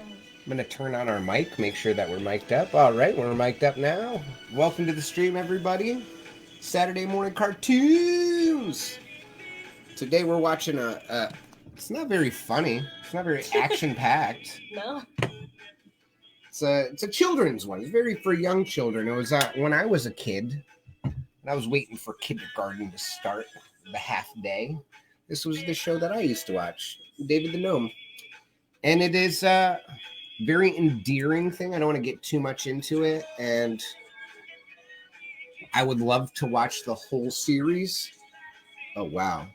I'm going to turn on our mic, make sure that we're mic'd up. All right, we're mic'd up now. Welcome to the stream, everybody. Saturday morning cartoons. Today we're watching it's not very funny. It's not very action-packed. No. It's a children's one. It's very for young children. It was when I was a kid, and I was waiting for kindergarten to start the half day. This was the show that I used to watch, David the Gnome. And it is a very endearing thing. I don't want to get too much into it. And I would love to watch the whole series. Oh, wow.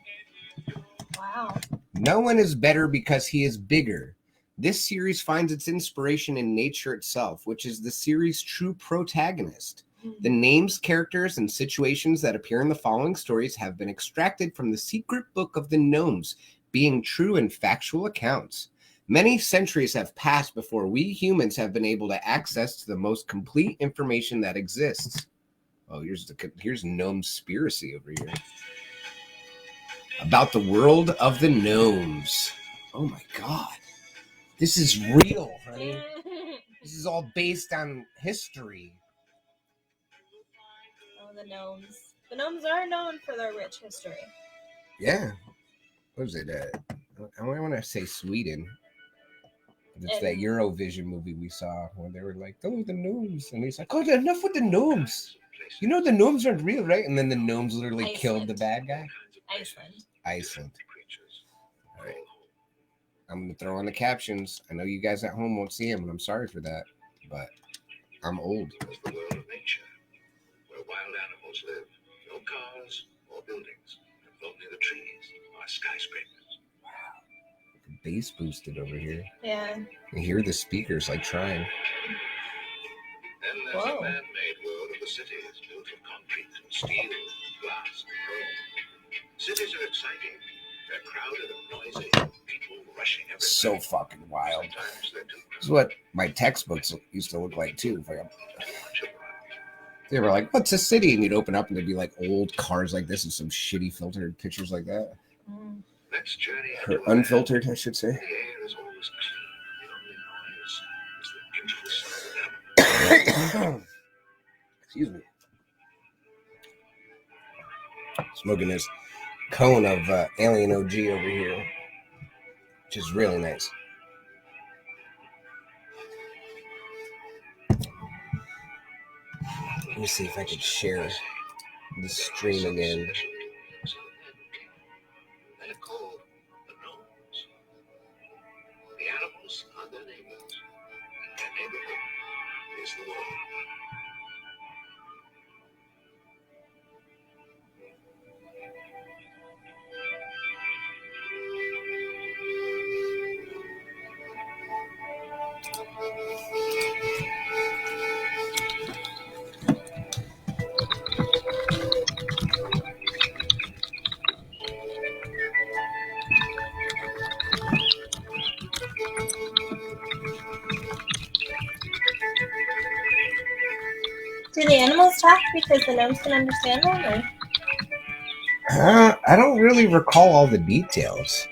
Wow. No one is better because he is bigger. This series finds its inspiration in nature itself, which is the series' true protagonist. The names, characters, and situations that appear in the following stories have been extracted from the secret book of the gnomes, being true and factual accounts. Many centuries have passed before we humans have been able to access to the most complete information that exists. Oh, here's Gnomespiracy over here. About the world of the gnomes. Oh my God. This is real, honey. This is all based on history. Oh, the gnomes. The gnomes are known for their rich history. Yeah. What was it? I want to say Sweden. It's that Eurovision movie we saw where they were like, oh, the gnomes. And he's like, oh, enough with the gnomes. You know the gnomes aren't real, right? And then the gnomes literally killed the bad guy. Iceland. All right. I'm going to throw on the captions. I know you guys at home won't see them, and I'm sorry for that. But I'm old. It's the world of nature, where wild animals live. No cars or buildings. Only the trees are skyscrapers. Wow. Bass boosted over here. Yeah. You hear the speakers like trying. Then there's a man-made world of the cities, built of concrete and steel, glass and chrome. Cities are exciting. They're crowded and noisy. People rushing everywhere. So fucking wild. This is what my textbooks used to look like too. They were like, "What's a city?" And you'd open up and there'd be like old cars like this and some shitty filtered pictures like that. Next journey, or unfiltered, I should say. The air is always clean. The only noise is the beautiful sound of them. Excuse me. Smoking this cone of Alien OG over here, which is really nice. Let me see if I can share the stream again. They're called the gnomes. The animals are their neighbors, and their neighborhood is the world. Do the animals talk because the gnomes can understand them? Or? I don't really recall all the details.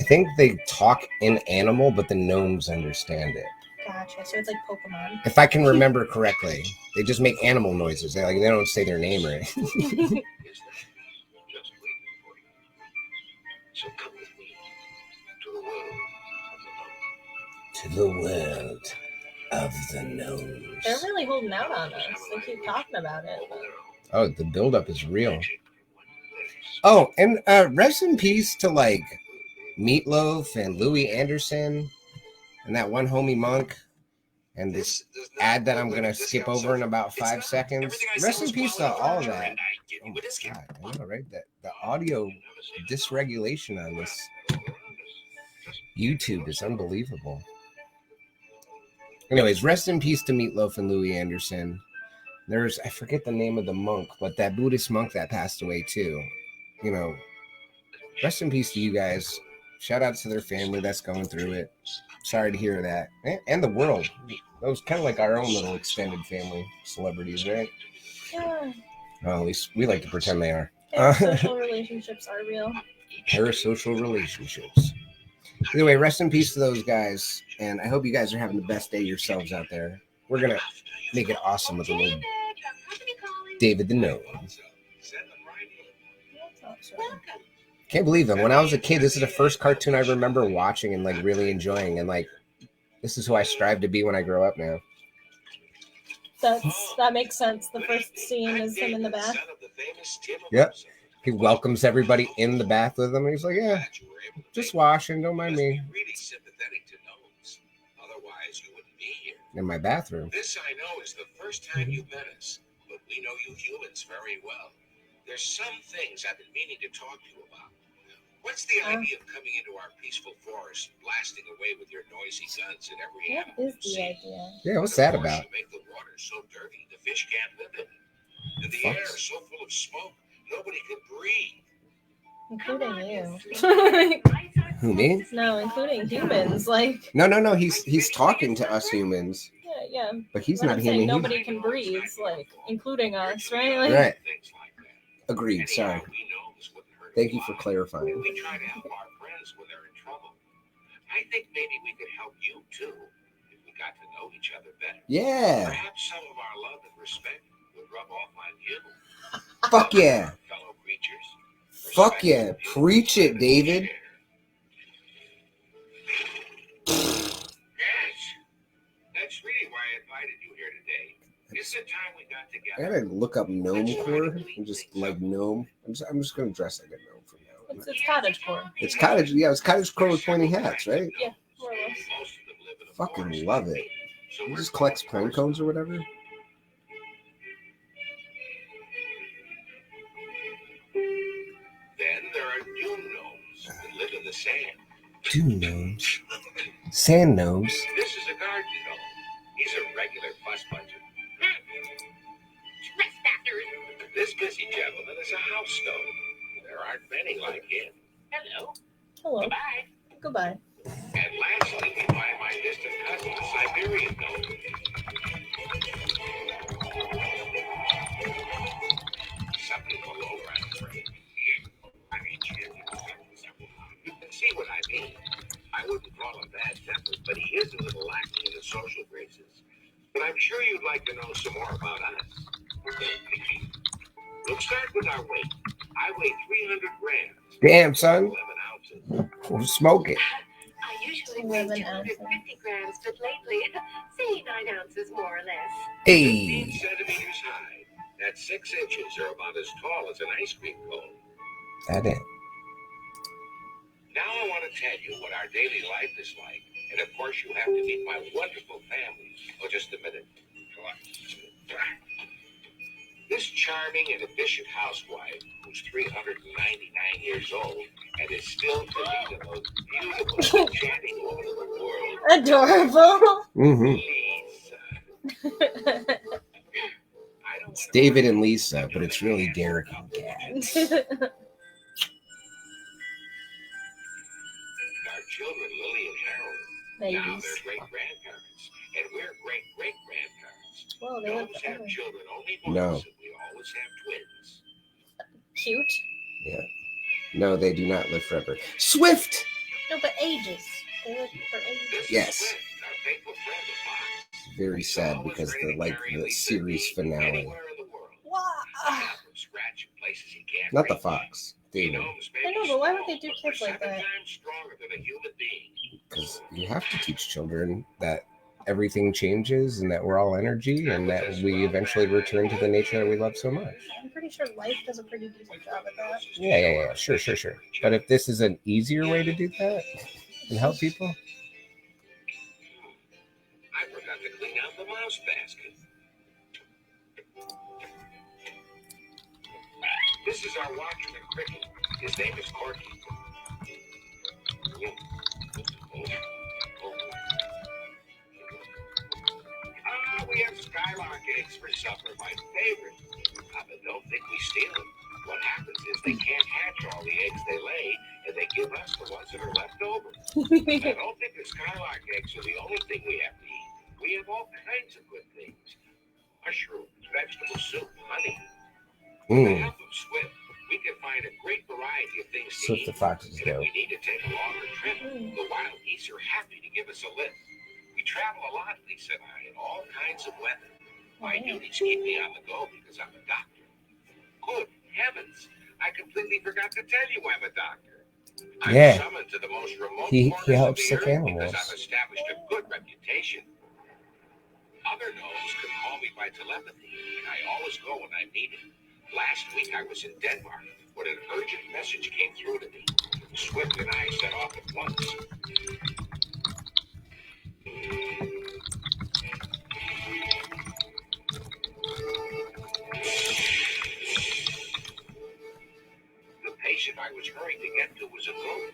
I think they talk in animal, but the gnomes understand it. Gotcha. So it's like Pokemon. If I can remember correctly, they just make animal noises. They don't say their name or anything. Just waiting for you. So come with me to the world of the gnomes. They're really holding out on us. They keep talking about it. But... Oh, the buildup is real. Oh, and rest in peace to like Meatloaf and Louis Anderson and that one homie Monk and this ad that I'm going to skip over in about 5 seconds. Rest in peace to all of that. Oh my God, I know, right? The audio dysregulation on this YouTube is unbelievable. Anyways, rest in peace to Meatloaf and Louis Anderson. I forget the name of the monk, but that Buddhist monk that passed away too. You know, rest in peace to you guys. Shout out to their family that's going through it. Sorry to hear that. And the world. That was kind of like our own little extended family celebrities, right? Yeah. Well, at least we like to pretend they are. Parasocial relationships are real. Parasocial relationships. Either way, rest in peace to those guys, and I hope you guys are having the best day yourselves out there. We're gonna make it awesome with a little David the Gnome. Can't believe them. When I was a kid, this is the first cartoon I remember watching and like really enjoying, and like this is who I strive to be when I grow up now. That makes sense. The first scene is him in the bath. Yep. He welcomes everybody in the bath with him. He's like, yeah, just washing. Don't mind me. In my bathroom. This I know is the first time you met us, but we know you humans very well. There's some things I've been meaning to talk to you about. What's the idea of coming into our peaceful forest, blasting away with your noisy guns at every animal? What is the idea? Yeah, what's that about? You make the water so dirty, the fish can't live in it. And the air is so full of smoke, nobody can breathe. Including you. Who, me? No, including humans. Like. No. He's talking to us humans. Yeah. But he's What not I'm saying, human. nobody can breathe, like, including us, right? Like, Right. Agreed. Sorry. Thank you for clarifying. We try to help our friends when they're in trouble. I think maybe we could help you too if we got to know each other better. Yeah. Perhaps some of our love and respect would rub off on you. Fuck yeah. Fellow creatures. Fuck yeah. Preach it, David. Yes. That's really why I invited you here today. It's the time we got I together. gotta look up gnome core and just like gnome. I'm just gonna dress like a gnome from now on. it's cottagecore. It's cottage. Yeah, it's cottage core with pointy hats, right? Yeah, more or less. Most of them live in a Fucking forest love like it. me. So He we're just collects pine close. cones or whatever. Then there are dune gnomes that live in the sand. Dune gnomes. Sand gnomes. This is a garden gnome. He's a regular fussbudger. This busy gentleman is a house gnome. There aren't many like him. Hello. Hello. Bye. Goodbye. And lastly, we find my distant cousin, the Siberian gnome. Something all over, I'm afraid. You can see what I mean. I wouldn't call him bad-tempered, but he is a little lacking in the social graces. But I'm sure you'd like to know some more about us. We'll start with our weight. I weigh 300 grams. Damn, son. 11 ounces. We'll smoke it. I usually weigh 250 grams, but lately, say 9 ounces more or less. 15 Hey. centimeters high. That's 6 inches, or about as tall as an ice cream cone. That it. Now I want to tell you what our daily life is like. And of course, you have to meet my wonderful family. Oh, just a minute. This charming and efficient housewife, who's 399 years old, and is still to me the most beautiful and enchanting woman in the world. Adorable. Mm-hmm. Lisa. I don't It's David and Lisa, but it's really Derek and Gabbs. Our children, Lily and Harold, now Babies. they're great-grandparents, and we're great-great-grandparents. Whoa, they look Gnomes have forever. children only once, No. and we always have twins. Cute. Yeah. No, they do not live forever. Swift. No, but ages. They live for This ages. is Yes. Swift, our faithful friend, the fox. Very He's sad always because ready the to like carry the Lisa series P finale. anywhere in the world. Wow. From scratch in places he can't Not the reach. fox. He David. knows I know, baby but why would small, they do but kids we're like 7 that? times stronger than a human being. Because you have to teach children that everything changes and that we're all energy and that we eventually return to the nature that we love so much. I'm pretty sure life does a pretty decent job at that. Yeah. Sure. But if this is an easier way to do that and help people, I forgot to clean out the mouse basket. This is our watchman cricket. His name is Corky. We have skylark eggs for supper, my favorite. But don't think we steal them. What happens is they can't hatch all the eggs they lay, and they give us the ones that are left over. I don't think the skylark eggs are the only thing we have to eat. We have all kinds of good things. Mushrooms, vegetable soup, honey. With the help of Swift, we We can find a great variety of things to Swift eat. the Fox is And if dope. we need to take a longer trip, the wild geese are happy to give us a lift. We travel a lot, Lisa and I, in all kinds of weather. My duties keep me on the go because I'm a doctor. Good heavens! I completely forgot to tell you I'm a doctor. I'm Yeah. summoned to the most remote He corners of helps the sick earth animals. because I've established a good reputation. Other gnomes can call me by telepathy, and I always go when I'm needed. Last week I was in Denmark when an urgent message came through to me. Swift and I set off at once. The patient I was hurrying to get to was a goat.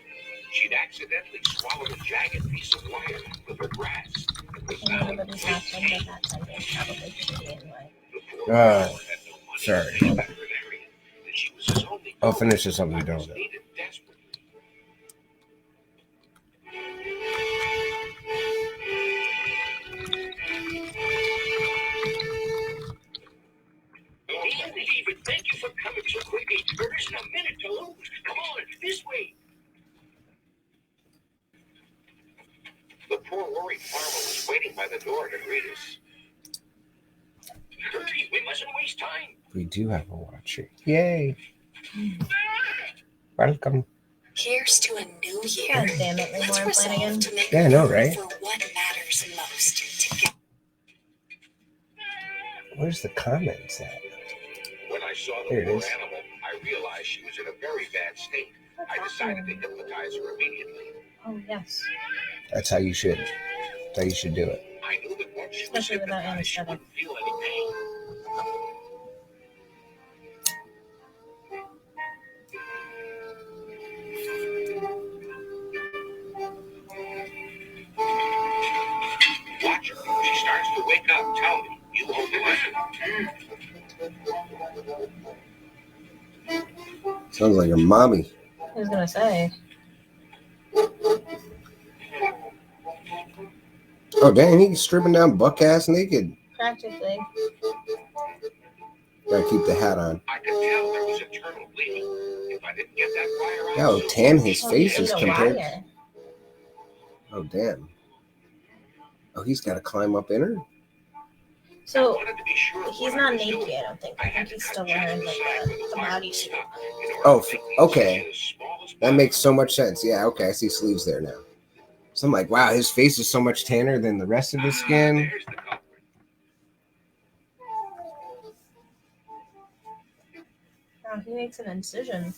She'd accidentally swallowed a jagged piece of wire with her grass. It was now in Nobody's great happened, pain. but that sentence probably should be in like. The poor girl had no money sorry. to pay a veterinarian, and she was his only I'll goat. finish this up I and was don't. needed desperately. Can't believe it. Thank you for coming so quickly. There isn't a minute to lose. Come on, this way. The poor worried farmer was waiting by the door to greet us. Hurry, we mustn't waste time. We do have a watcher. Yay! Welcome. Here's to a new year. God damn it, Let's Lemoore resolve Flanagan. to make Yeah, I know, room right? for what matters most together. Where's the comments at? When I saw the There it poor is. animal, I realized she was in a very bad state. I decided to hypnotize her immediately. Oh, yes. That's how you should. That's how you should do it. I knew that once she was Especially without hypnotized, she anesthetic. wouldn't feel any pain. Watch her. If she starts to wake up, tell me. You hold the line. Sounds like a mommy. I was gonna say. Oh, dang, he's stripping down buck ass naked. Practically. Gotta keep the hat on. I could tell there was internal bleeding. If I didn't get that fire How out, tan his Oh, face he's is a compared. wire. Oh, damn. Oh, he's got to climb up in her? I So wanted to be sure of he's what I not was naked, doing. I don't think. I I had think to he's cut still just wearing the like side where the wire was bodysuit. stuck in order Oh, to make the okay. incision as small as That makes possible. so much sense. Yeah, okay, I see sleeves there now. So I'm like, wow, his face is so much tanner than the rest of his skin. There's the culprit. Oh, he makes an incision.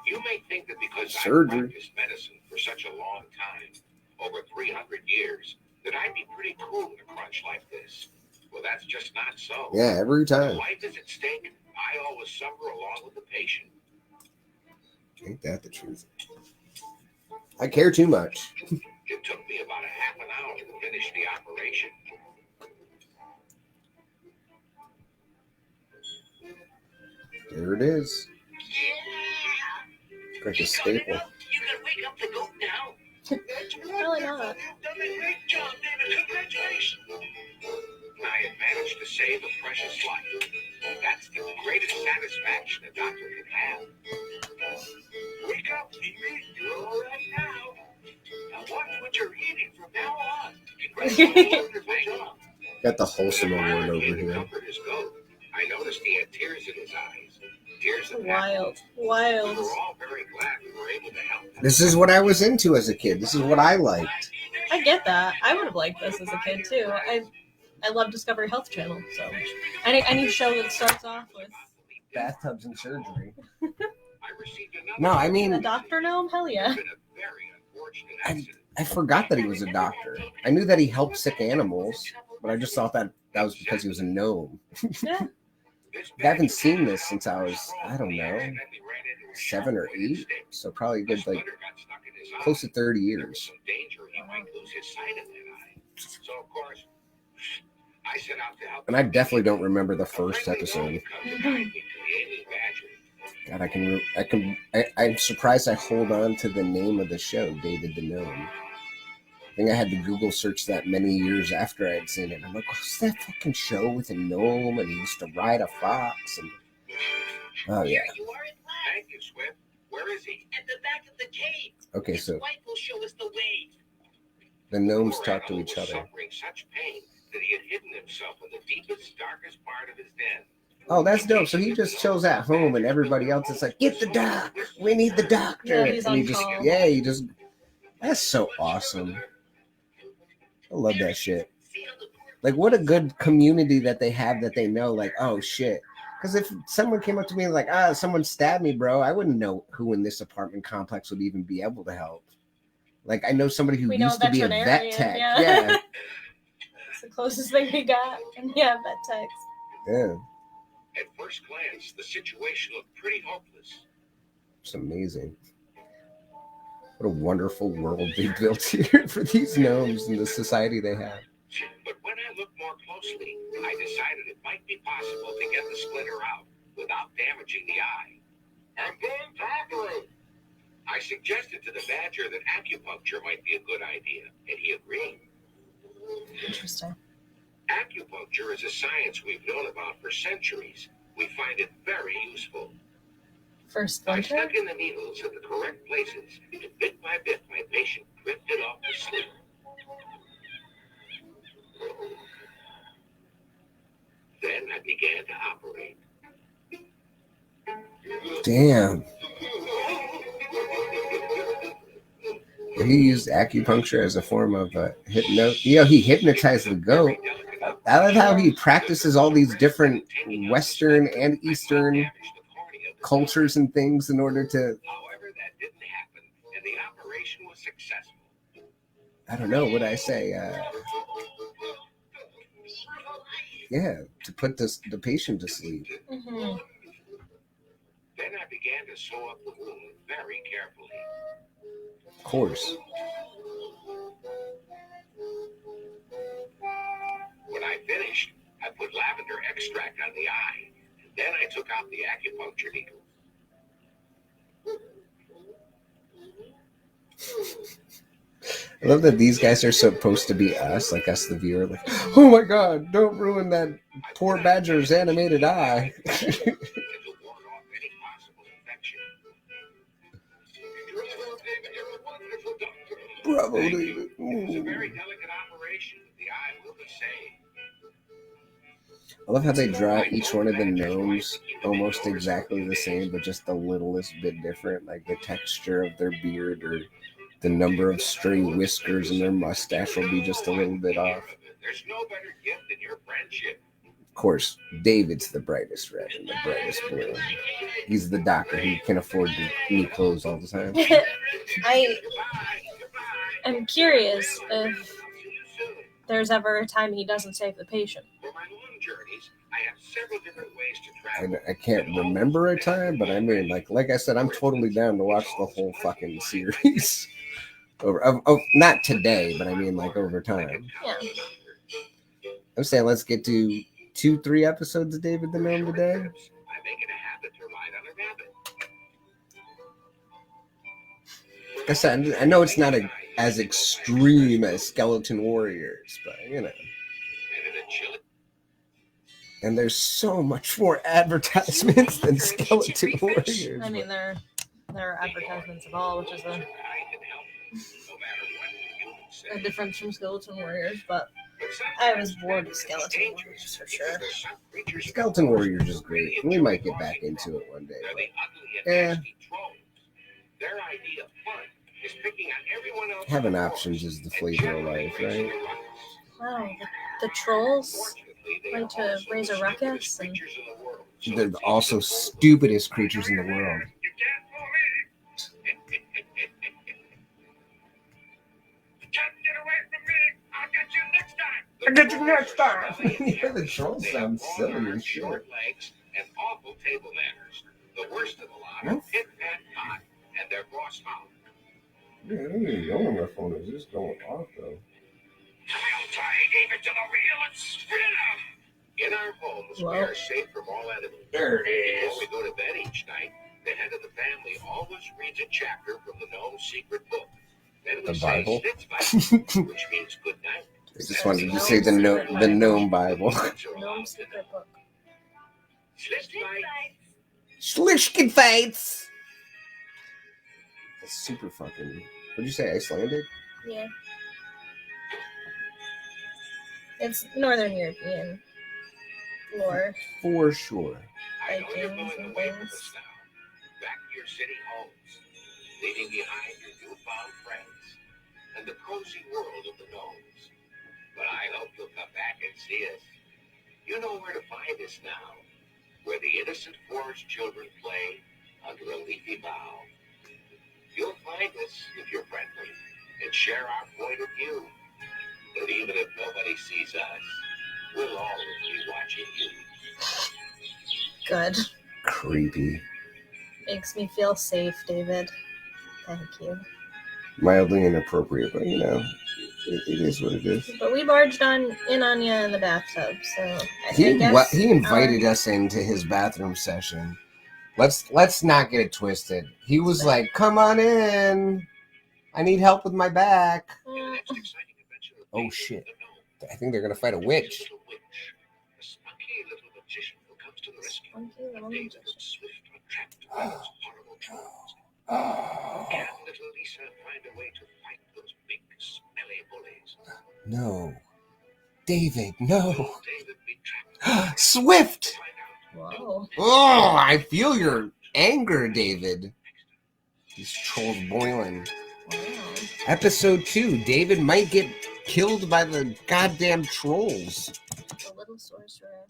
You may think that because I've Surgery. practiced medicine for such a long time, over 300 years, that I'd be pretty cool in a crunch like this. Well, that's just not so. Yeah, every When time. life is at stake, I always suffer along with the patient. Ain't that the truth? I care too much. It took me about a half an hour to finish the operation. There it is. Yeah! Like a staple. You can wake up the goat now. That's Probably not. You've done a great job, David. Congratulations. I had managed to save a precious life. That's the greatest satisfaction a doctor can have. Wake up, David. You're all right now. Now watch what you're eating from now on. Congratulations. Good job. Got the wholesome award Farmer over came to here. comfort his goat. I noticed he had tears in his eyes. Tears of Wild. happiness. We Wild. were all very glad we were able to help them. This is what I was into as a kid. This is what I liked. I get that. I would have liked this as a kid too. I love Discovery Health Channel, so any show that starts off with Bathtubs and surgery. I received another No, I the mean, Dr. Gnome. Hell yeah. It's been a very unfortunate accident. I forgot that he was a doctor. I knew that he helped sick animals, but I just thought that was because he was a gnome. Yeah. I haven't seen this since I was, I don't know, 7 or 8. So probably a good, like, close to 30 years. Some danger he might lose his sight in that eye. So of course, I set out to help. And I definitely don't remember the first episode. God, I'm surprised I hold on to the name of the show, David the Gnome. I think I had to Google search that many years after I had seen it. I'm like, what's that fucking show with a gnome and he used to ride a fox? And oh yeah, Thank you, Swift. Where is he? At the back of the cave. Okay, His so wife will show us the way. the gnomes Poor talk to animal each was other. suffering such pain that he had hidden himself in the deepest, darkest part of his den. Oh, that's dope. So he just chills at home, and everybody else is like, "Get the doc. We need the doctor." Yeah, he's and he on just, call. he just. That's so awesome. I love that shit. Like, what a good community that they have that they know, like, oh shit. Because if someone came up to me and like, someone stabbed me, bro, I wouldn't know who in this apartment complex would even be able to help. Like, I know somebody who We know used to be a vet veterinarian, tech. yeah. Yeah. It's the closest thing we got. And yeah, vet techs. Yeah. At first glance, the situation looked pretty hopeless. It's amazing. What a wonderful world they built here for these gnomes and the society they have. But when I looked more closely, I decided it might be possible to get the splinter out without damaging the eye. I'm going to operate. I suggested to the badger that acupuncture might be a good idea, and he agreed. Interesting. Acupuncture is a science we've known about for centuries. We find it very useful. First I splinter? stuck in the needles at the correct places, and bit by bit, my patient drifted off to sleep. Then I began to operate. Damn. He used acupuncture as a form of he hypnotized the goat. I love how he practices all these different Western and Eastern cultures and things in order to. However, that didn't happen, and the operation was successful. I don't know what I say. To put the patient to sleep. Mm-hmm. Then I began to sew up the wound very carefully. Of course. When I finished, I put lavender extract on the eye. Then I took out the acupuncture needle. I love that these guys are supposed to be us, like us, the viewer. Like, oh my god, don't ruin that poor badger's animated eye. To ward off any possible infection. Bravo, Thank David. you. It was a very delicate operation. The eye will be saved. I love how they draw each one of the gnomes almost exactly the same, but just the littlest bit different, like the texture of their beard or the number of stray whiskers in their mustache will be just a little bit off. There's no better gift than your friendship. Of course, David's the brightest red and the brightest blue. He's the doctor who can afford new clothes all the time. I'm curious if there's ever a time he doesn't save the patient. For my long journeys, I have several different ways to travel. I can't remember a time, but I mean, like I said, I'm totally down to watch the whole fucking series. Not today, but I mean like over time. Yeah. I'm saying let's get to 2-3 episodes of David the Gnome today. I make it a habit to ride on a rabbit. Like I said, I know it's not as extreme as Skeleton Warriors, but you know. And there's so much more advertisements than Skeleton Warriors. I mean, there are advertisements of all, which is a difference from Skeleton Warriors, but I was bored of Skeleton Warriors for sure. Skeleton Warriors is great. We might get back into it one day. But, having options is the flavor of life, right? Wow, the trolls like to raise a ruckus, and they're also stupidest creatures in the world. I'll get you next time. Yeah, the trolls sound silly as shit. Short legs and awful table manners. The worst of the lot are Pit Pat Pot and their boss Hound. Yeah, I don't even know when my phone is just going off though. I'll tie David to the wheel and spin him. In our homes, we are safe from all enemies. There it is. Before we go to bed each night, the head of the family always reads a chapter from the gnome's secret book. Then we The Bible? say Slitzbite, which means good night. I just wanted to say the Gnome Bible. Gnome secret book. Slitzbite. Slishkin fights. That's super fucking. What'd you say? Icelandic? Yeah. It's Northern European lore. For sure. I know you're Vikings going and away from things. us now, back to your city homes, leaving behind your newfound friends and the cozy world of the gnomes. But I hope you'll come back and see us. You know where to find us now, where the innocent forest children play under a leafy bough. You'll find us if you're friendly and share our point of view. But even if nobody sees us, we'll always be watching you. Good. Creepy. Makes me feel safe, David. Thank you. Mildly inappropriate, but you know, it is what it is. But we barged in on you in the bathtub, so I He guess he invited us into his bathroom session. Let's not get it twisted. He was like, "Come on in. I need help with my back." Oh shit! I think they're gonna fight a witch. A spunky little magician who comes to the rescue. Spunky little David magician. looks swift or trapped by those horrible trolls. Can little Lisa find a way to fight those big, smelly bullies? No, David, no. Will David be trapped? Swift. Find out. Whoa. Oh, I feel your anger, David. These trolls boiling. Wow. Episode 2. David might get killed by the goddamn trolls. The little sorcerer.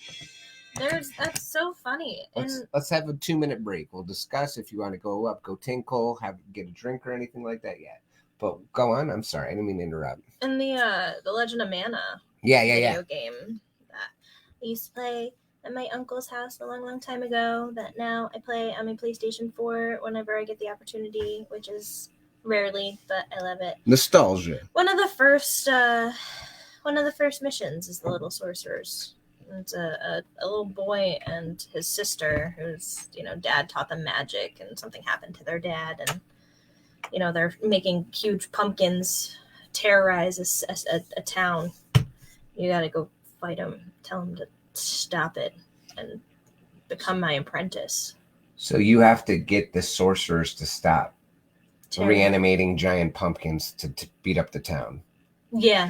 That's so funny. Let's have a 2-minute break. We'll discuss if you want to go up, go tinkle, get a drink or anything like that yet. But go on. I'm sorry. I didn't mean to interrupt. In the Legend of Mana Yeah. video game that I used to play at my uncle's house a long time ago, that now I play on my PlayStation 4 whenever I get the opportunity, which is rarely, but I love it. Nostalgia. One of the first missions is the little sorcerers. It's a little boy and his sister whose dad taught them magic, and something happened to their dad, and they're making huge pumpkins terrorize a town. You gotta go fight them, tell them to stop it, and become my apprentice. So you have to get the sorcerers to stop reanimating giant pumpkins to beat up the town. Yeah.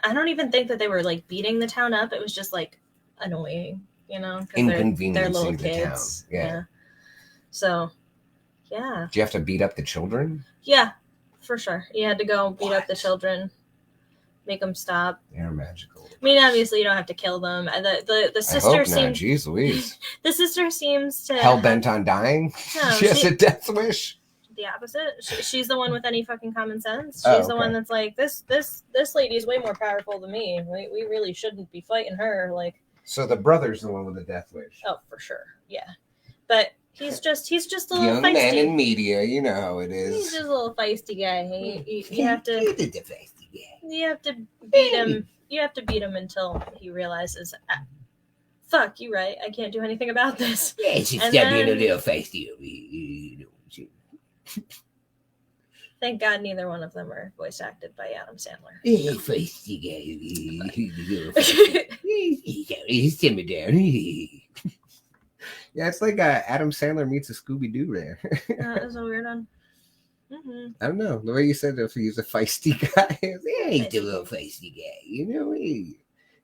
I don't even think that they were like beating the town up. It was just like annoying, Inconveniencing they're little the kids. town. Yeah. So, yeah. Do you have to beat up the children? Yeah, for sure. You had to go beat up the children, make them stop. They're magical. I mean, obviously, you don't have to kill them. The sister I hope seems. not. Jeez Louise. The sister seems to Hell bent on dying. No, She has a death wish. the opposite. She's the one with any fucking common sense. She's Oh, the okay. one that's like, this lady is way more powerful than me. We really shouldn't be fighting her. Like, So the brother's the one with the death wish. oh, for sure, yeah. But he's just a little Young feisty. man in media, you know how it He's is. just a little feisty guy. You have to You did the feisty guy. you have to beat him. You have to beat him until he realizes, fuck, you right. I can't do anything about this. Yeah, she's And being a then- little feisty. Thank God neither one of them are voice acted by Adam Sandler. Yeah, feisty guy. He's simmer down. Yeah, it's like Adam Sandler meets a Scooby-Doo there. That was a weird one. Mm-hmm. I don't know. The way you said if he's a feisty guy, yeah, he's a little feisty guy. You know, he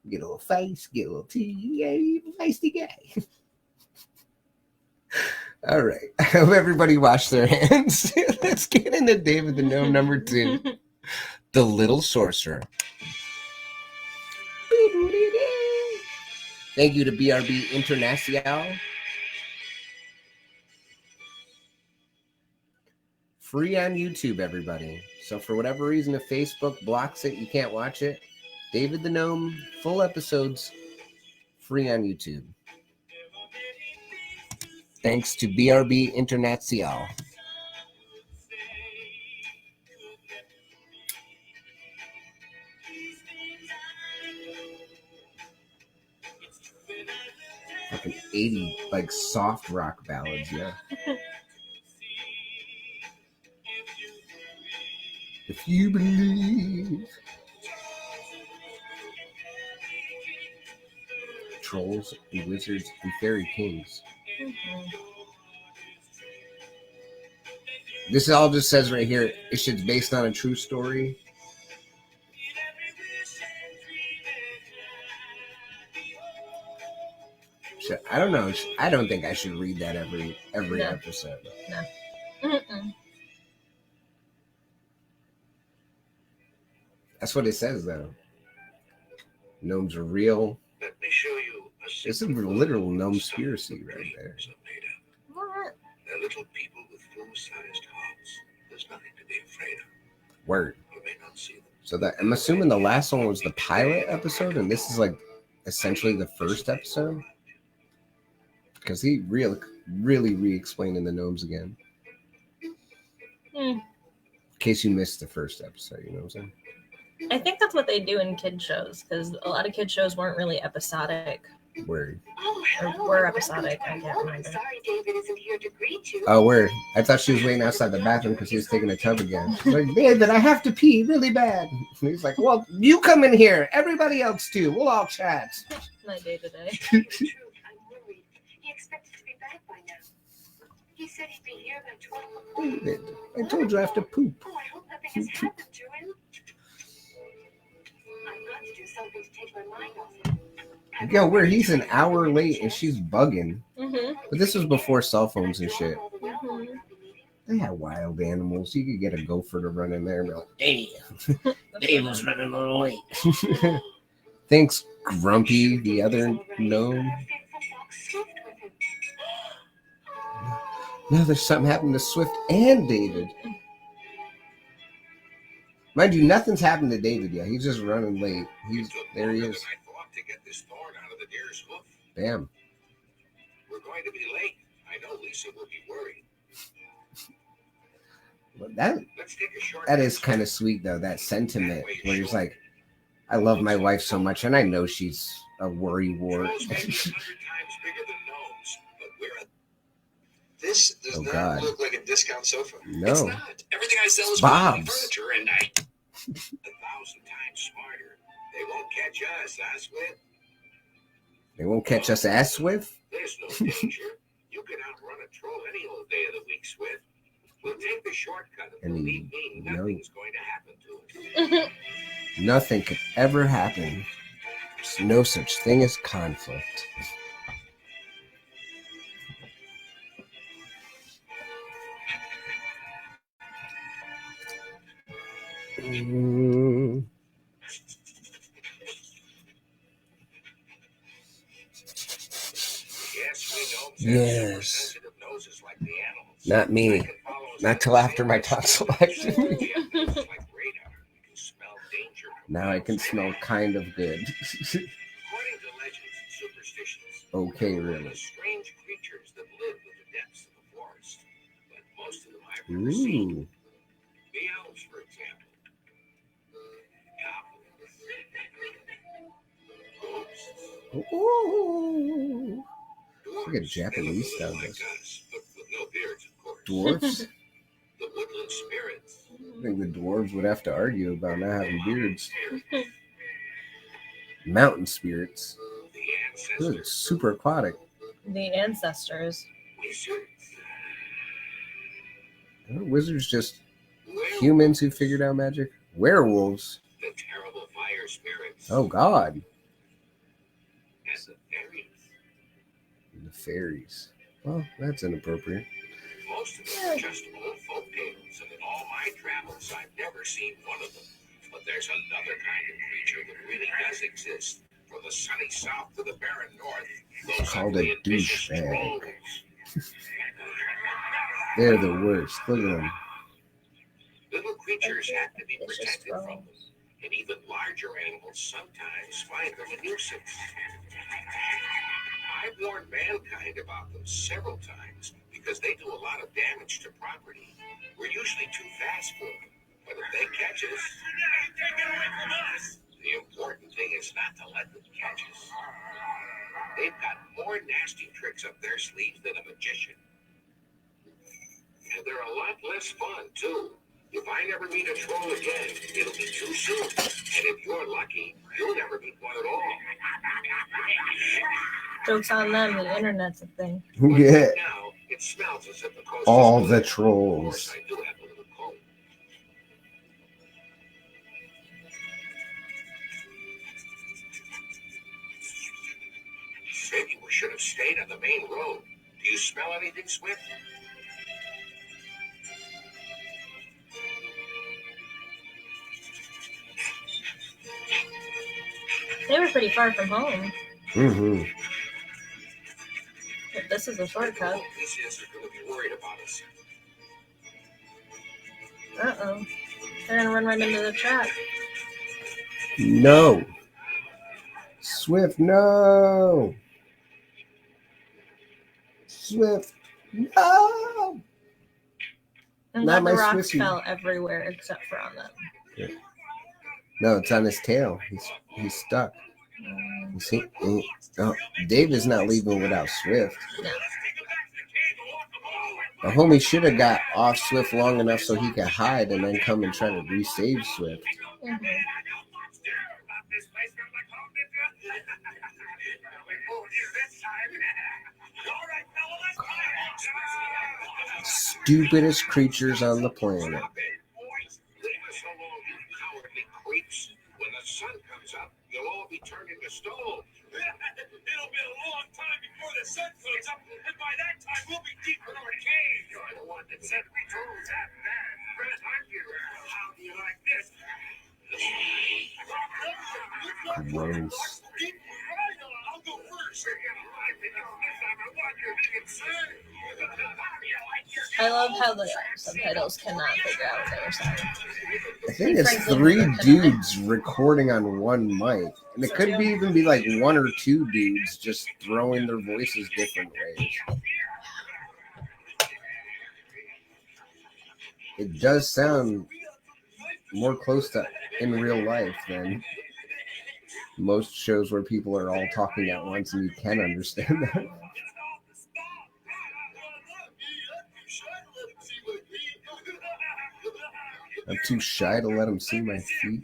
get a little face, get a little tea. Yeah, he's a feisty guy. All right. I hope everybody washed their hands. Let's get into David the Gnome number 2, The Little Sorcerer. Thank you to BRB International. Free on YouTube, everybody. So for whatever reason, if Facebook blocks it, you can't watch it. David the Gnome, full episodes, free on YouTube. Thanks to BRB International. Fucking 80 like soft rock ballads, yeah. If you believe. Trolls and wizards and fairy kings. Mm-hmm. This all just says right here, this shit's based on a true story. I don't know. I don't think I should read that every No. episode. No. Mm-mm. That's what it says, though. Gnomes are real. Let me show you a It's a simple literal photo of gnome some conspiracy of the right there. dreams are made of. What? They're little people with full-sized hearts. There's nothing to be afraid of. Word. You may not see them. So that I'm assuming the last one was the pilot episode, and this is like essentially the first episode, because he really re-explaining the gnomes again. Hmm. In case you missed the first episode, you know what I'm saying? I think that's what they do in kid shows, because a lot of kid shows weren't really episodic. Word. Oh, Or hello. were and episodic, welcome to I our can't home. remember. Sorry David isn't here to greet you. Oh, word. I thought she was waiting outside the bathroom because he was taking a tub again. She's like, David, I have to pee really bad. And he's like, well, you come in here. Everybody else too. We'll all chat. My day to day. To tell you the truth, I'm worried. He expected to be back by now. He said he'd be here by 12. David, I told you I have to poop. Oh, I hope nothing has happened to him. I've got to do something to take my mind off him. Yo, where he's an hour late and she's bugging. Mm-hmm. But this was before cell phones and shit. Mhm. They had wild animals. You could get a gopher to run in there and be like, damn, Dave was running a little late. Thanks, Grumpy, the other gnome. Now there's something happened to Swift and David. Mind you, nothing's happened to David yet. He's just running late. There he is. I thought to get this thorn out of the deer's hoof. Bam. We're going to be late. I know Lisa will be worried. Well, Let's take a short that is kind of sweet though. That sentiment where he's like, I love my wife so much, and I know she's a worry wart. Trolls may be 100 times bigger than gnomes, but we're a... This does Oh, not God. look like a discount sofa. No. It's not. Everything I sell is Bob's. quality furniture, and I 1,000 times smarter. They won't catch us, huh, Swift? They won't catch us ass with. There's no danger. You can outrun a troll any old day of the week, Swift. We'll take the shortcut, and And believe me, no. nothing's going to happen to us. Nothing could ever happen. There's no such thing as conflict. Mm. Yes, we know. Yes. Sensitive noses like the animals. Not me. I can follow us Not till after my tonsillectomy. We have noses like radar. We can smell danger from Now I can miles smell away. kind of good. According to legends and superstitions, Okay, there are really. strange creatures that live in the depths of the forest, but most of them I've never seen. Ooh. The elves, for example. Goblins. Ghosts. Ooh. Dwarves. Like a Japanese They look style like does. us, but with no beards, of course. Dwarfs? The woodland spirits. I think the dwarves would have to argue about not having beards. Mountain spirits. The Good, ancestors. super aquatic. The ancestors. Wizards. Aren't wizards just Werewolves. humans who figured out magic? Werewolves. The terrible fire spirits. Oh, God. And the fairies. And the fairies. Well, that's inappropriate. Most of them are just old folk tales, and in all my travels, I've never seen one of them. But there's another kind of creature that really does exist. From the sunny south to the barren north, those Called ugly a and vicious douchebag. trolls. They're the worst. Look at them. Little creatures have to be Vicious protected from them, trolls. and even larger animals sometimes find them a nuisance. I've warned mankind about them several times because they do a lot of damage to property. We're usually too fast for them, but if they catch us, the important thing is not to let them catch us. They've got more nasty tricks up their sleeves than a magician. And they're a lot less fun, too. If I never meet a troll again, it'll be too soon. And if you're lucky, you'll never meet one at all. Joke's on them, the internet's a thing. But Yeah. right now, it smells as if the coast All is the clear. Of trolls. course, I do should have stayed on the main road. Do you smell anything, Swift? They were pretty far from home. Mm-hmm. But this is a shortcut. These is are going to be worried about us. Uh-oh. They're gonna run right into the trap. No. Swift, no. Swift, no. I'm Not glad the my rocks Swiftie. fell everywhere except for on them. No, it's on his tail. He's stuck. You see? Oh, Dave is not leaving without Swift. No. The homie should have got off Swift long enough so he could hide and then come and try to resave Swift. Mm-hmm. Stupidest creatures on the planet. Leave us alone, you cowardly creeps. When the sun comes up, you'll all be turned into stone. It'll be a long time before the sun comes up, and by that time we'll be deep in our cave. You're the one that said we drove that bad. Aren't you? How do you like this? Gross. I'll go first. I love how the subtitles cannot figure out what they were saying. I think it's Frankly, 3 neither can I. dudes recording on one mic. And it could be even be like 1 or 2 dudes just throwing their voices different ways. It does sound more close to in real life than most shows where people are all talking at once and you can understand that. I'm too shy to let him see my feet.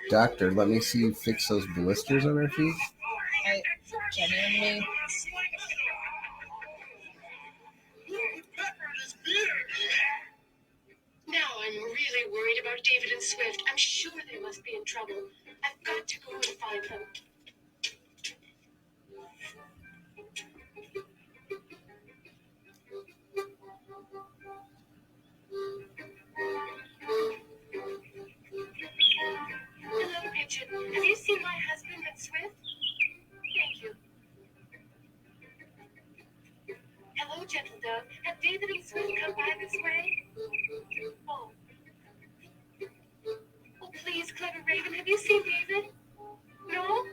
Doctor, let me see you fix those blisters on our feet. I genuinely. Now I'm really worried about David and Swift. I'm sure they must be in trouble. I've got to go and find them. Hello, Pigeon. Have you seen my husband and Swift? Thank you. Hello, Gentle Dove. Have David and Swift come by this way? Oh. Oh, please, Clever Raven, have you seen David? No?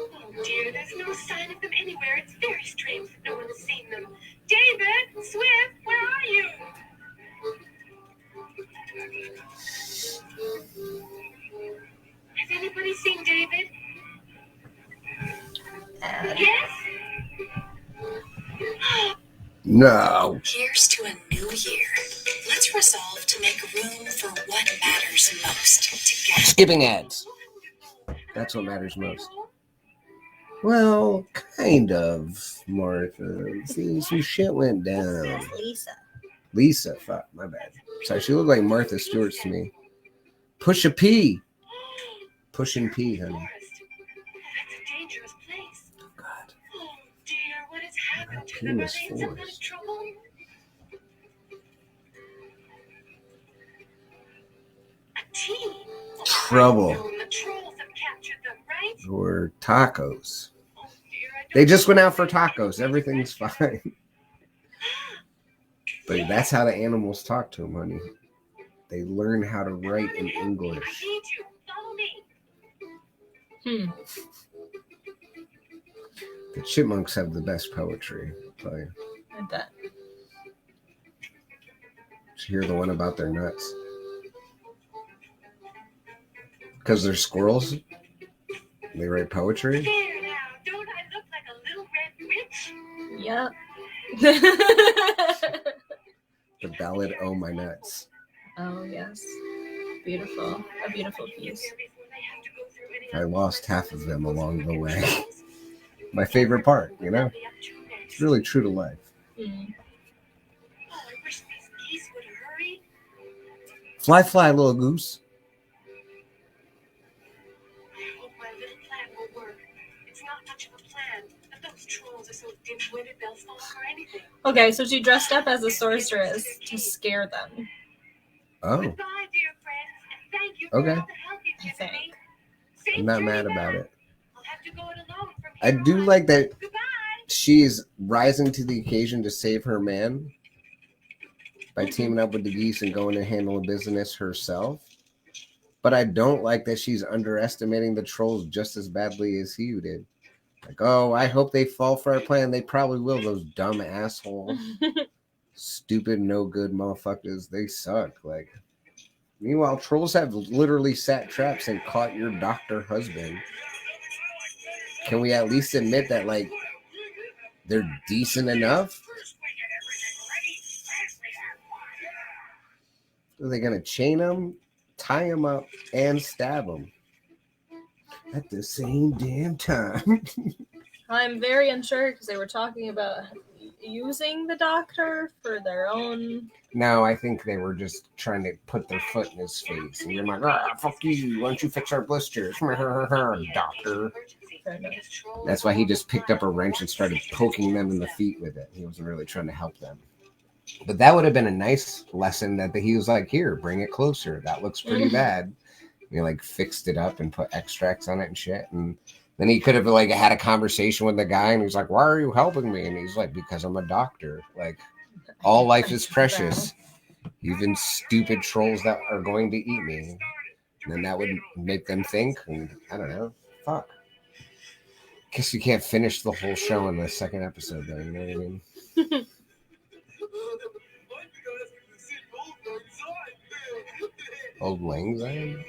Oh, dear, there's no sign of them anywhere. It's very strange that no one's seen them. David! Swift, where are you? Has anybody seen David? Yes? No. Here's to a new year. Let's resolve to make room for what matters most together. Skipping ads. That's what matters most. Well, kind of, Martha. See, some shit went down. That's Lisa. Lisa, fuck, my bad. Sorry, she looked like Martha Stewart to me. Push a P. Pushing P, honey. Forest. That's a dangerous place. Oh, God. Oh, dear, what has happened to P them? Are was they in some kind of forest. trouble? A team? Oh, Trouble. no, the trolls have captured them, right? Or tacos. Oh, dear, I don't They just went out for tacos. Everything's fine. But that's how the animals talk to them, honey. They learn how to write in I English. need you. Follow me. The chipmunks have the best poetry, I'll tell you. I bet. Did you hear the one about their nuts? Because they're squirrels? They write poetry? There now. Don't I look like a little red witch? Yep. The ballad, Oh My Nuts. Oh, yes. Beautiful. A beautiful piece. I lost half of them along the way. My favorite part, you know? It's really true to life. Mm. Oh, I wish these geese would hurry. Fly, fly, little goose. Okay, so she dressed up as a sorceress to scare them. Oh, Goodbye, dear friends, and thank you Okay. for all the help you've I given think. me. Safe I'm not journey mad back. about it. I'll have to go it alone from I here do on. like that Goodbye. she's rising to the occasion to save her man by teaming up with the geese and going to handle business herself. But I don't like that she's underestimating the trolls just as badly as he did. Like, oh, I hope they fall for our plan. They probably will, those dumb assholes. Stupid, no good motherfuckers. They suck. Like, meanwhile, trolls have literally set traps and caught your doctor husband. Can we at least admit that, like, they're decent enough? Are they gonna chain him, tie him up, and stab him at the same damn time? I'm very unsure because they were talking about using the doctor for their own. No, I think they were just trying to put their foot in his face. And you're like, fuck you. Why don't you fix our blisters? Doctor. That's why he just picked up a wrench and started poking them in the feet with it. He wasn't really trying to help them. But that would have been a nice lesson that he was like, here, bring it closer. That looks pretty bad. And he like fixed it up and put extracts on it and shit. And then he could have like had a conversation with the guy and he's like, why are you helping me? And he's like, because I'm a doctor. Like, all life is precious. Even stupid trolls that are going to eat me. And then that would make them think, and I don't know. Fuck. Guess you can't finish the whole show in the second episode, though. You know what I mean? Old Lang Syne?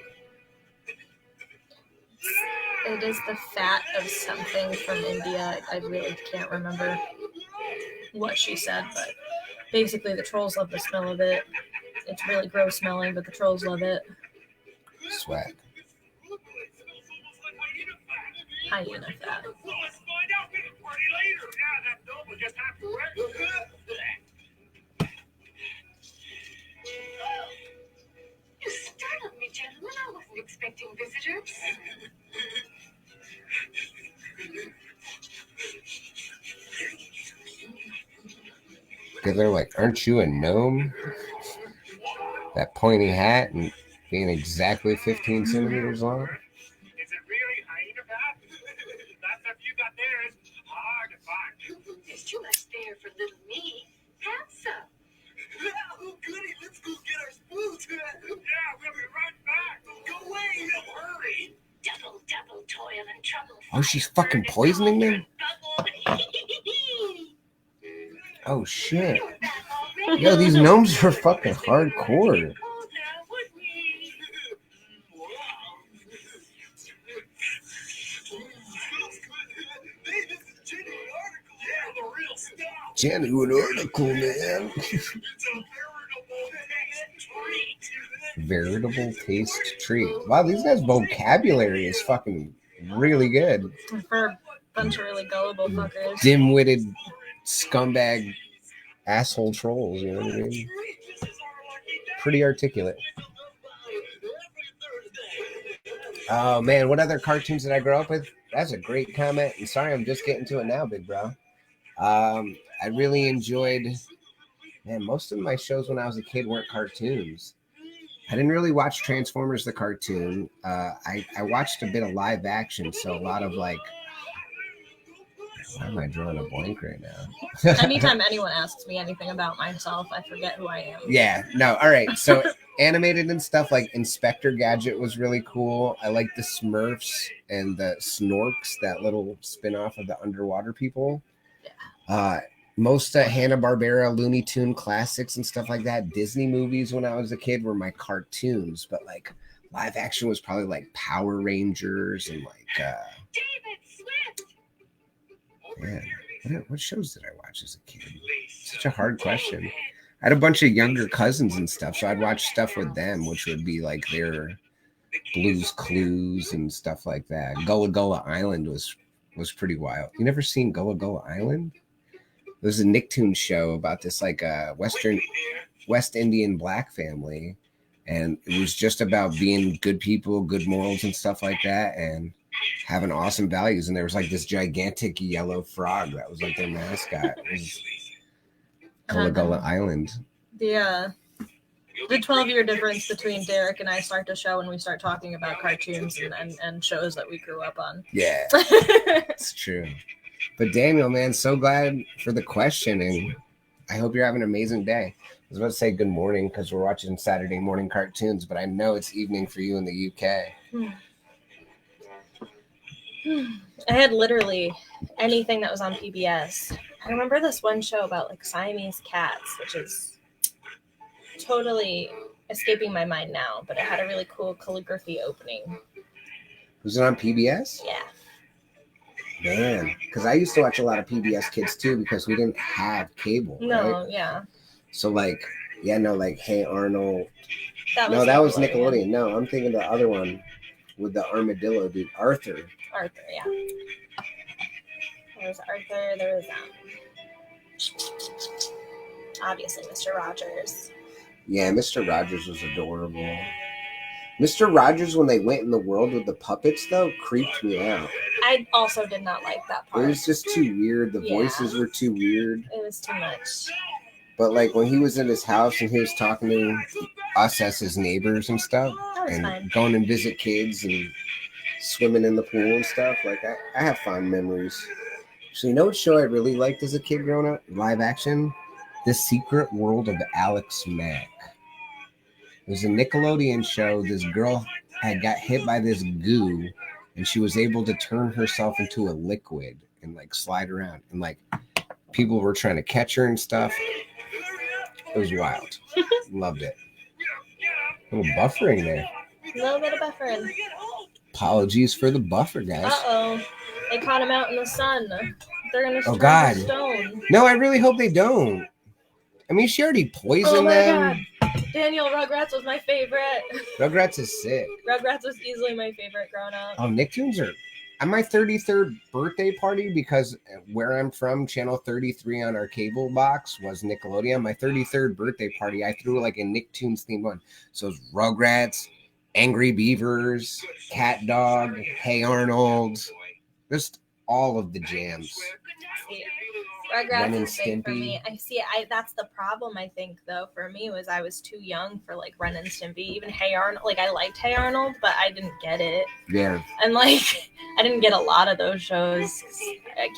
It is the fat of something from India. I really can't remember what she said, but basically the trolls love the smell of it. It's really gross smelling, but the trolls love it. Swag. Hyena fat. Well, let's find out. We can party later. Yeah, that dome will just have to work. You startled me, gentlemen. I wasn't expecting visitors. Because they're like, aren't you a gnome? That pointy hat and being exactly 15 centimeters long. Is it really hyena fat? That stuff you got there is hard to find. There's too much there for little me. Have some. Oh, goody. Let's go get our spoons. Yeah, we'll be right back. Go away. We'll hurry. Double toil and trouble. Oh, she's fucking poisoning them? Oh, shit. Yo, these gnomes are fucking hardcore. Genuine article, man. Veritable taste treat. Wow, these guys' vocabulary is fucking really good. For a bunch of really gullible fuckers. Dim-witted scumbag asshole trolls, you know what I mean? Pretty articulate. Oh man, what other cartoons did I grow up with? That's a great comment. And sorry, I'm just getting to it now, big bro. I really enjoyed, man, most of my shows when I was a kid weren't cartoons. I didn't really watch Transformers the cartoon. I watched a bit of live action, so a lot of like, why am I drawing a blank right now? Anytime anyone asks me anything about myself, I forget who I am. Yeah, no, all right. So animated and stuff like Inspector Gadget was really cool. I like the Smurfs and the Snorks, that little spin-off of the underwater people. Most Hanna-Barbera, Looney Tune classics and stuff like that. Disney movies when I was a kid were my cartoons, but like live action was probably like Power Rangers and like David Swift. man, what shows did I watch as a kid? Such a hard question. I had a bunch of younger cousins and stuff, so I'd watch stuff with them, which would be like their Blue's Clues and stuff like that. Gullah Gullah Island was pretty wild. You never seen Gullah Gullah Island? It was a Nicktoons show about this like West Indian black family, and it was just about being good people, good morals and stuff like that, and having awesome values. And there was like this gigantic yellow frog that was like their mascot. It Gullah Gullah Island. The 12-year difference between Derek and I start to show when we start talking about cartoons and shows that we grew up on. Yeah, it's true. But Daniel, man, so glad for the question, and I hope you're having an amazing day. I was about to say good morning because we're watching Saturday morning cartoons, but I know it's evening for you in the UK. I had literally anything that was on PBS. I remember this one show about like Siamese cats, which is totally escaping my mind now, but it had a really cool calligraphy opening. Was it on PBS? Yeah. Man, because I used to watch a lot of PBS Kids too because we didn't have cable. No, right? yeah. So like, like Hey Arnold. That was Nickelodeon. No, I'm thinking the other one with the armadillo dude, Arthur. Arthur, yeah. There's Arthur. There was obviously Mr. Rogers. Yeah, Mr. Rogers was adorable. Mr. Rogers, when they went in the world with the puppets, though, creeped me out. I also did not like that part. It was just too weird. The voices were too weird. It was too much. But like when he was in his house and he was talking to us as his neighbors and stuff, and fine. going and visit kids and swimming in the pool and stuff, like I have fond memories. So you know what show I really liked as a kid growing up? Live action? The Secret World of Alex Mack. It was a Nickelodeon show. This girl had got hit by this goo, and she was able to turn herself into a liquid and like slide around. And like people were trying to catch her and stuff. It was wild. Loved it. A little buffering there. A little bit of buffering. Apologies for the buffer, guys. Uh-oh. They caught him out in the sun. They're going to turn God. to stone. No, I really hope they don't. I mean, she already poisoned them. God. Daniel, Rugrats was my favorite. Rugrats is sick. Rugrats was easily my favorite growing up. Oh, Nicktoons are... At my 33rd birthday party, because where I'm from, channel 33 on our cable box was Nickelodeon. My 33rd birthday party, I threw like a Nicktoons themed one. So it was Rugrats, Angry Beavers, Cat Dog, Hey Arnold, just all of the jams. Rugrats Ren and is big for Stimpy. me. That's the problem, I think, though, for me, was I was too young for, like, Ren and Stimpy. Even Hey Arnold. Like, I liked Hey Arnold, but I didn't get it. Yeah. And, like, I didn't get a lot of those shows.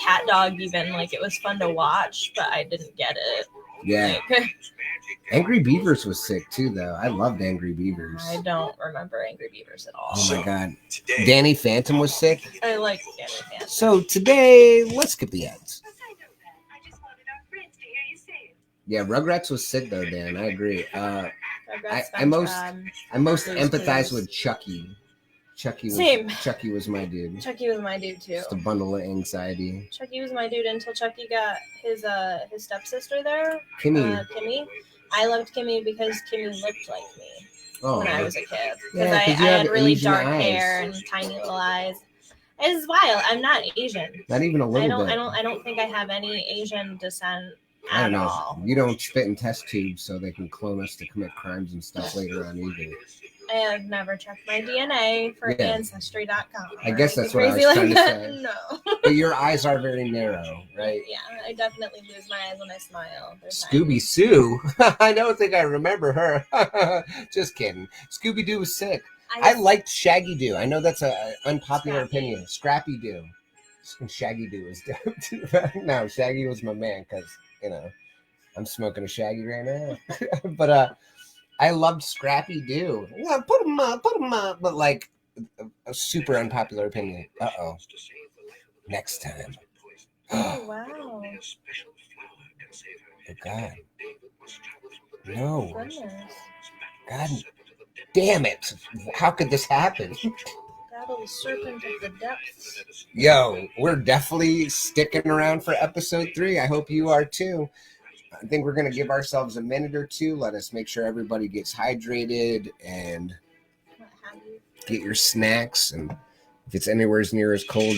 Cat Dog, even, like, it was fun to watch, but I didn't get it. Yeah. Like, Angry Beavers was sick, too, though. I loved Angry Beavers. I don't remember Angry Beavers at all. Oh, my God. Danny Phantom was sick. I like Danny Phantom. So today, let's skip the ads. I just wanted our friends to hear you say it. Yeah, Rugrats was sick, though, Dan. I agree. Rugrats, I most Blues empathize Clues. with Chucky. Chucky was my dude. Chucky was my dude, too. Just a bundle of anxiety. Chucky was my dude until Chucky got his stepsister there, Kimmy. Kimmy. I loved Kimmy because Kimmy looked like me when I was a kid. Because Yeah, I 'cause you had have really Asian dark eyes. hair and tiny little eyes. It's wild. I'm not Asian. Not even a little bit. I don't think I have any Asian descent I don't at know. all. You don't spit in test tubes so they can clone us to commit crimes and stuff later on either. I have never checked my DNA for Yeah. Ancestry.com. I guess or that's what I was crazy trying to that. say. No. But your eyes are very narrow, right? Yeah, I definitely lose my eyes when I smile. They're Scooby Sue. I don't think I remember her. Just kidding. Scooby Doo was sick. I liked Shaggy Doo. I know that's an unpopular opinion. Scrappy Doo. Shaggy Doo was dope too. No, Shaggy was my man because, I'm smoking a Shaggy right now. But I loved Scrappy Doo. Yeah, put him up. But like a super unpopular opinion. Uh-oh. Next time. Oh, wow. Oh, God. No. Goodness. God damn it. How could this happen? Battle the serpent of the depths. Yo, we're definitely sticking around for episode 3. I hope you are too. I think we're going to give ourselves a minute or two. Let us make sure everybody gets hydrated and What have you? get your snacks. And if it's anywhere as near as cold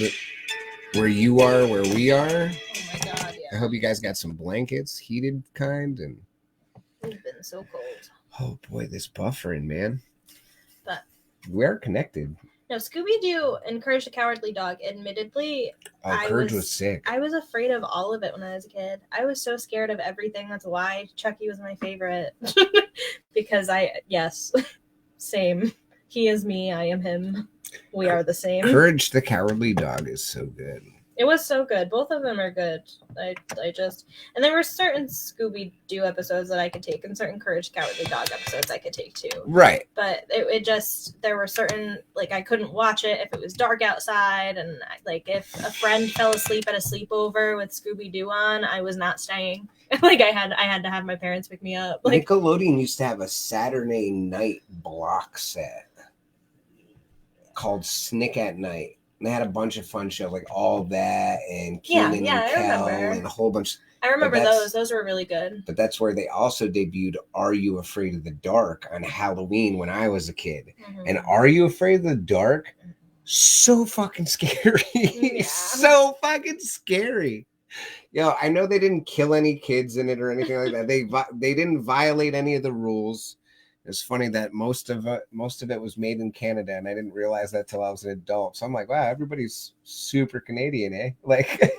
where you are, where we are, Oh my god, I yeah. hope you guys got some blankets, heated kind. And It's been so cold. oh boy, this buffering, man. But We're connected. No, Scooby-Doo and Courage the Cowardly Dog, admittedly, Oh, Courage was sick. I was afraid of all of it when I was a kid. I was so scared of everything. That's why Chucky was my favorite. Because yes, same. He is me, I am him. We are the same. Courage the Cowardly Dog is so good. It was so good. Both of them are good. I just, and there were certain Scooby-Doo episodes that I could take, and certain Courage the Cowardly Dog episodes I could take too. Right. But it just, there were certain, like, I couldn't watch it if it was dark outside, and like if a friend fell asleep at a sleepover with Scooby-Doo on, I was not staying. Like I had to have my parents pick me up. Like, Nickelodeon used to have a Saturday night block set called Snick at Night. And they had a bunch of fun shows like All That and Kenan and Kel and a whole bunch. I remember those. Those were really good. But that's where they also debuted Are You Afraid of the Dark on Halloween when I was a kid. Mm-hmm. And Are You Afraid of the Dark? So fucking scary. Yeah. So fucking scary. Yo, I know they didn't kill any kids in it or anything like that. They didn't violate any of the rules. It's funny that most of it was made in Canada, and I didn't realize that till I was an adult. So I'm like, wow, everybody's super Canadian, eh? Like,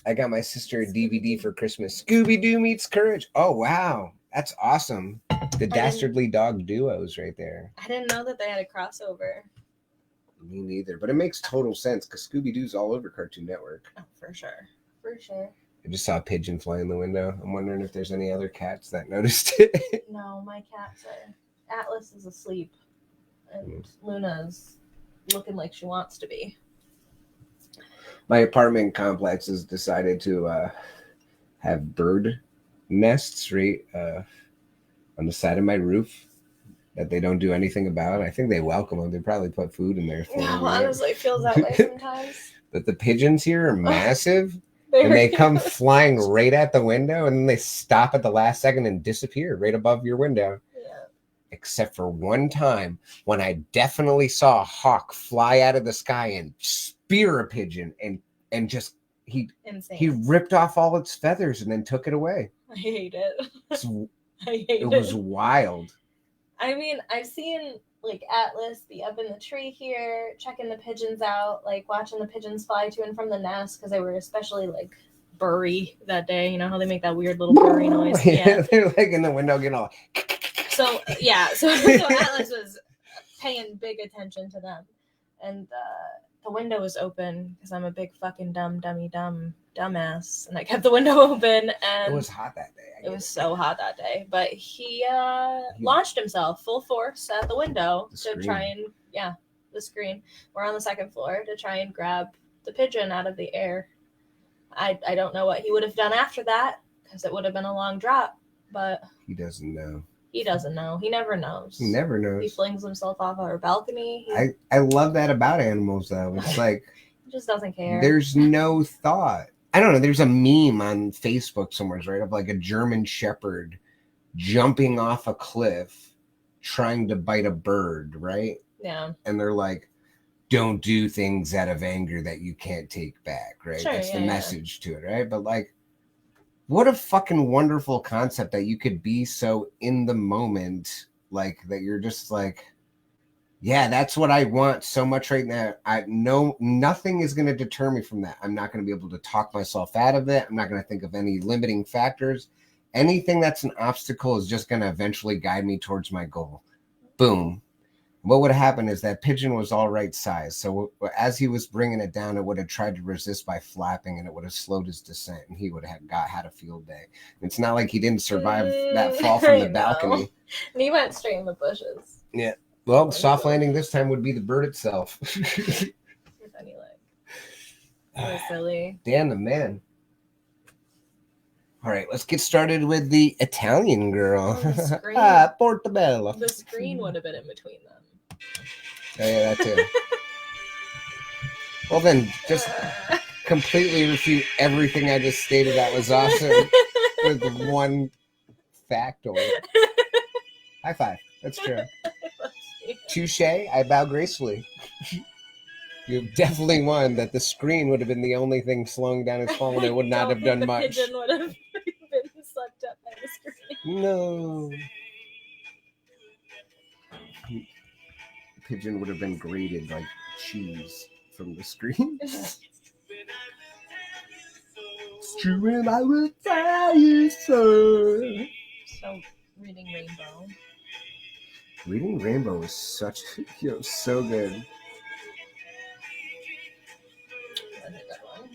I got my sister a DVD for Christmas. Scooby-Doo meets Courage. Oh, wow. That's awesome. The Dastardly Dog duos right there. I didn't know that they had a crossover. Me neither, but it makes total sense because Scooby-Doo's all over Cartoon Network. Oh, for sure. For sure. I just saw a pigeon fly in the window. I'm wondering if there's any other cats that noticed it. No, my cats are... Atlas is asleep, and Luna's looking like she wants to be. My apartment complex has decided to have bird nests right on the side of my roof that they don't do anything about. I think they welcome them. They probably put food in there for them. No, honestly, it feels that way sometimes. But the pigeons here are massive. And they come flying right at the window, and then they stop at the last second and disappear right above your window. Yeah. Except for one time when I definitely saw a hawk fly out of the sky and spear a pigeon and just he ripped off all its feathers and then took it away. I hate it. It was wild. I mean, I've seen like Atlas be up in the tree here, checking the pigeons out, like watching the pigeons fly to and from the nest because they were especially like burry that day. You know how they make that weird little burry noise? Yeah, they're like in the window getting all. So Atlas was paying big attention to them, and the window was open because I'm a big fucking dumbass, and I kept the window open. And it was hot that day. It was so hot that day, but he launched himself full force at the window to try and the screen. We're on the second floor to try and grab the pigeon out of the air. I don't know what he would have done after that because it would have been a long drop, but he doesn't know. He doesn't know. He never knows. He never knows. He flings himself off our balcony. I love that about animals, though. It's like he just doesn't care. There's no thought. I don't know. There's a meme on Facebook somewhere, right, of like a German Shepherd jumping off a cliff, trying to bite a bird, right? Yeah. And they're like, "Don't do things out of anger that you can't take back," right? Sure, That's the message to it, right? But like, what a fucking wonderful concept that you could be so in the moment, like that you're just like, yeah, that's what I want so much right now. I know nothing is going to deter me from that. I'm not going to be able to talk myself out of it. I'm not going to think of any limiting factors. Anything that's an obstacle is just going to eventually guide me towards my goal. Boom. What would have happened is that pigeon was all right size. So as he was bringing it down, it would have tried to resist by flapping, and it would have slowed his descent, and he would have had a field day. It's not like he didn't survive that fall from the balcony. And he went straight in the bushes. Yeah. Well, soft landing this time would be the bird itself. Funny leg. That was silly. Dan the man. All right, let's get started with the Italian girl. The Portobello. The screen would have been in between them. Oh, yeah, that too. Well, then, just completely refute everything I just stated that was awesome with one factoid. High five. That's true. Touche, I bow gracefully. You've definitely won that the screen would have been the only thing slowing down his fall, and it would not have done much. The pigeon would have been sucked up by the screen. No. pigeon would have been grated like cheese from the screen. It's true, and I will tell you so. So, Reading Rainbow. Reading Rainbow is such, so good. That's a good one.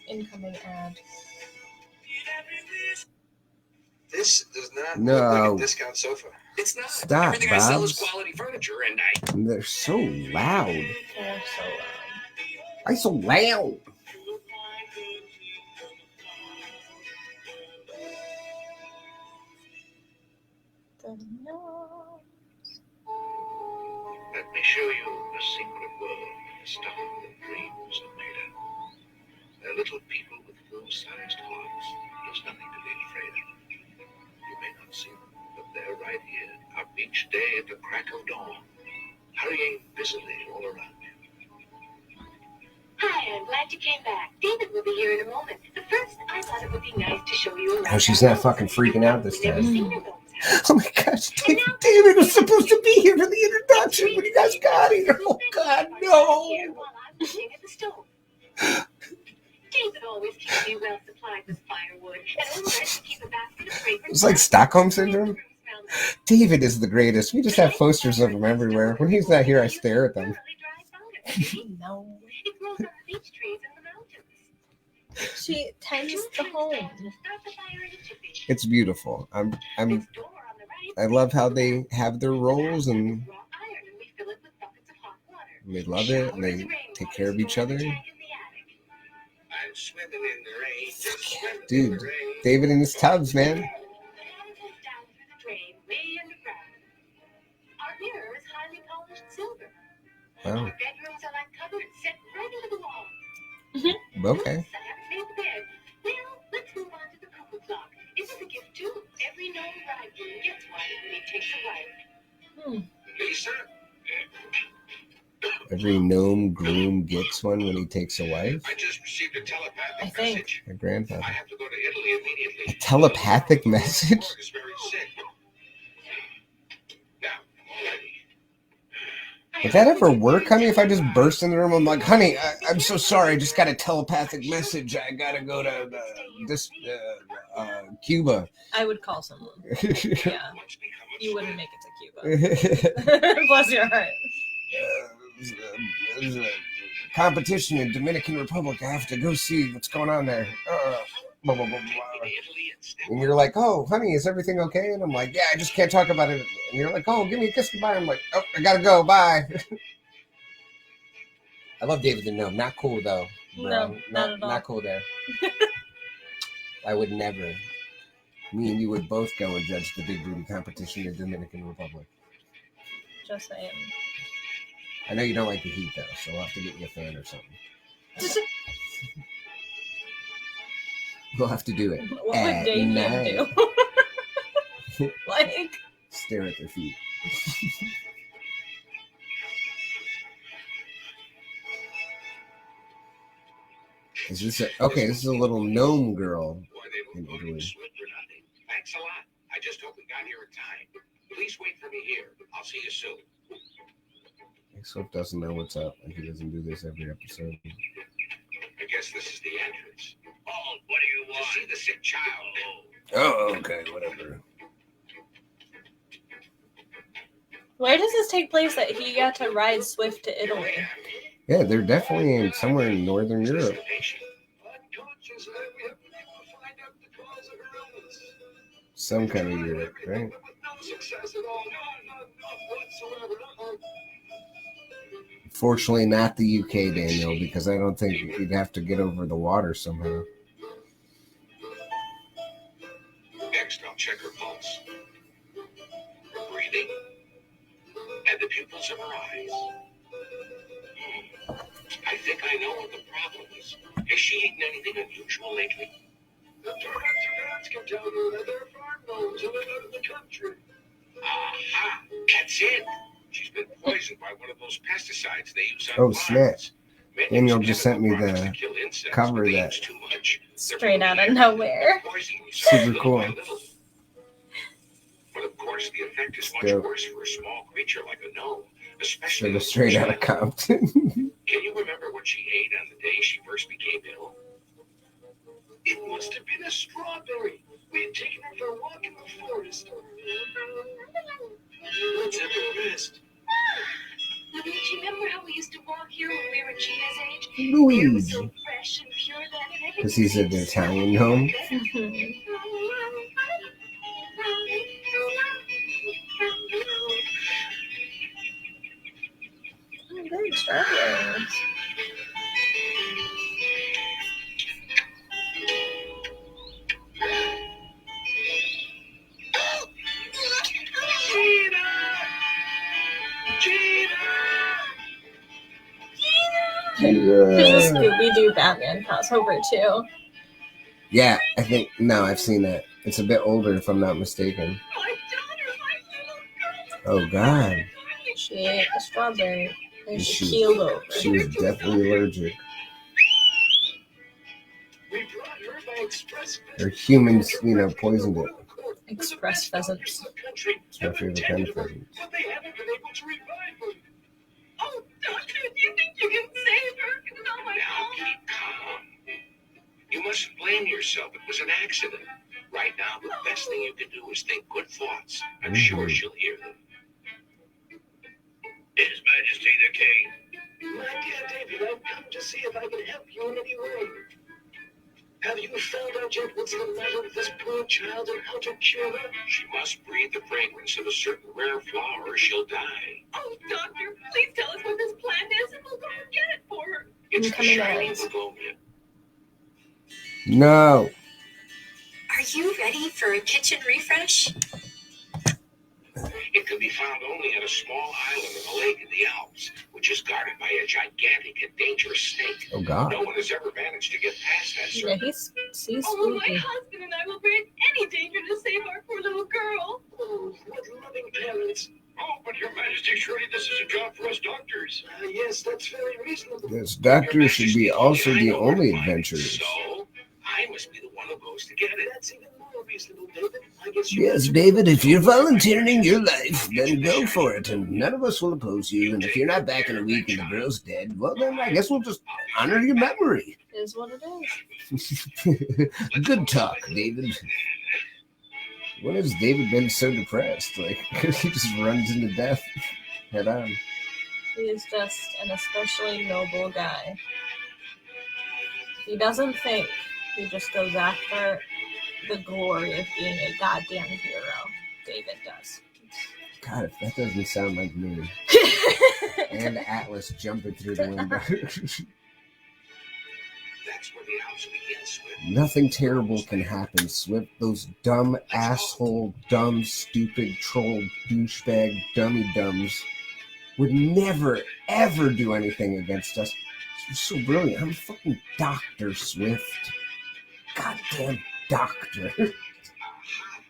Incoming ad. This does not No. look like a discount sofa. It's not. Stop, Everything I sell is Babs. quality furniture, and They're so loud. They're so loud. Why so loud? The Gnomes. Let me show you a secret world stuck with dreams are made of. They're little people with full-sized hearts. There's nothing to be afraid of. You may not see them, but they're right here, up each day at the crack of dawn, hurrying busily all around you. Hi, I'm glad you came back. David will be here in a moment. But first, I thought it would be nice to show you around. Oh, she's our not house. fucking freaking out this We've never time. seen your gnome's house. Oh my gosh, David was supposed to be here for the introduction when you guys got here. Oh God, no. Here while I'm working at the stove. David always keeps me well supplied with firewood, and always likes to keep a basket of fragrant It's like flowers. Stockholm Syndrome. David is the greatest. We just have posters of him everywhere. When he's not here, I stare at them. No. It grows on the beech trees in the mountains. She tends the home. Start the fire in a jiffy. It's beautiful. This door on the right. I love how they have their roles and Raw iron, and we fill it with buckets of hot water. they love it and they take care of each other. I'm swimming in the rain, just swimming in Dude, the rain. David in his tubs, man. The water goes down through the drain, way underground. Our mirror is highly polished silver. Wow. Our bedrooms are like cupboards set right into the wall. Okay. Oops, I haven't made the bed. Well, let's move on to the cuckoo clock. This is a gift too. Every gnome bridegroom gets one when he takes a wife. Lisa? Every gnome groom gets one when he takes a wife. I just received a telepathic I think. message. My I grandfather. have to go to Italy immediately. A telepathic message? Mark is very sick. Now, already. Would that ever work, honey? If I just burst in the room, I'm like, honey, I'm so sorry. I just got a telepathic message. I gotta go to Cuba. I would call someone. Yeah. What's become of You wouldn't Swift? make it to Cuba. Bless your heart. There's a competition in Dominican Republic. I have to go see what's going on there. Blah, blah, blah, blah. In Italy and step And you're like, oh, honey, is everything okay? And I'm like, yeah, I just can't talk about it. And you're like, oh, give me a kiss goodbye. I'm like, oh, I gotta go. Bye. I love David the Gnome. Not cool, though. Bro. No, not at all. Not cool there. I would never. Me and you would both go and judge the big booty competition in Dominican Republic. Just saying. I know you don't like the heat, though, so we'll have to get you a fan or something. We'll have to do it. What would At Damien night. do? Like, Stare at their feet. Is this okay? This is a little gnome girl. Boy, they In were Italy. voting Swift for nothing. Thanks a lot. I just hope we got here in time. Please wait for me here. I'll see you soon. Swift doesn't know what's up, and he doesn't do this every episode. I guess this is the entrance. Oh, what do you want? To see the sick child. Oh, okay, whatever. where does this take place that he got to ride Swift to Italy? Yeah, they're definitely in somewhere in Northern Europe. Unconscious, we have been able to find out the cause of her illness. Some kind of Europe, right? With no success at all. None whatsoever. Fortunately, not the UK, Daniel, because I don't think you'd have to get over the water somehow. Next, I'll check her pulse, her breathing, and the pupils of her eyes. I think I know what the problem is. Has she eaten anything unusual lately? The direct can tell you that they're farm gnomes who live out in the country. Aha! That's it! She's been poisoned by one of those pesticides they use on Oh, farms. snap. Daniel just sent me the cover of that. Straight out of nowhere. Super cool. But of course, the effect is much Dope. worse for a small creature like a gnome, So especially the a straight out of child. Compton. Can you remember what she ate on the day she first became ill? It must have been a strawberry. We had taken her for a walk in the forest. Let's have a rest. Louise, you remember how we used to walk here when we were Gina's age? The air was Louise. so fresh and pure that night. Because he's an Italian gnome. Good strawberries. There's a Scooby-Doo Batman crossover too. Yeah, I think, no, I've seen that. It's a bit older if I'm not mistaken. My daughter, my little girl. Oh, God. She ate a strawberry and she She- keeled over. She was definitely allergic. We brought her by express. Or humans, poisoned it. Express pheasants. It's my favorite kind of pheasant. But they haven't been able to revive her. Oh, doctor, do you think you can save her? It's not my Now fault. keep calm. You mustn't blame yourself. It was an accident. Right now, the best thing you can do is think good thoughts. I'm sure she'll hear them. His Majesty the King. My dear David, I've come to see if I can help you in any way. Have you found out yet what's the matter with this poor child and how to cure her? She must breathe the fragrance of a certain rare flower or she'll die. Oh, doctor, please tell us what this plant is and we'll go and get it for her. It's the Coming shining out. begonia. No. Are you ready for a kitchen refresh? It can be found only on a small island in a lake in the Alps, which is guarded by a gigantic and dangerous snake. Oh, God. No one has ever managed to get past that Yeah, serpent. he's Oh, my spooky. husband and I will brave any danger to save our poor little girl. Oh, what loving parents. Oh, but Your Majesty, surely this is a job for us doctors. Yes, that's very reasonable. This doctor should be also the only adventurers. So, I must be the one who goes to get it. That's even more reasonable, David. I guess you Yes, David, if you're volunteering your life, then go for it, and none of us will oppose you. And if you're not back in a week and the girl's dead, well, then I guess we'll just honor your memory. Is what it is. Good talk, David. When has David been so depressed? Like, he just runs into death head on. He is just an especially noble guy. He doesn't think. He just goes after the glory of being a goddamn hero. David does. God, if that doesn't sound like me. And Atlas jumping through the window. That's where the house begins, Swift. Nothing terrible can happen, Swift. Those dumb asshole, dumb, stupid, troll, douchebag, dummy-dums would never, ever do anything against us. You're so brilliant. I'm a fucking doctor, Swift. Goddamn doctor. Aha!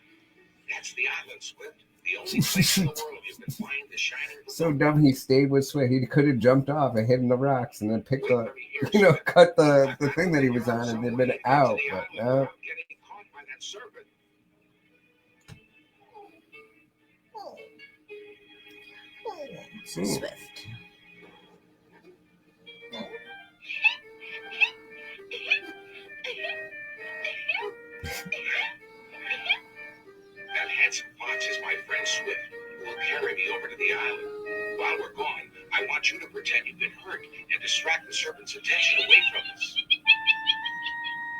That's the island, Swift. The only place in the world you can find the shining So dumb he stayed with Swift. He could have jumped off and hid in the rocks and then picked Wait up, for me here, Swift. cut the thing that he was on and then been out. But no. Without getting caught by that serpent. Swift. That handsome fox is my friend Swift, who will carry me over to the island. While we're gone, I want you to pretend you've been hurt and distract the serpent's attention away from us.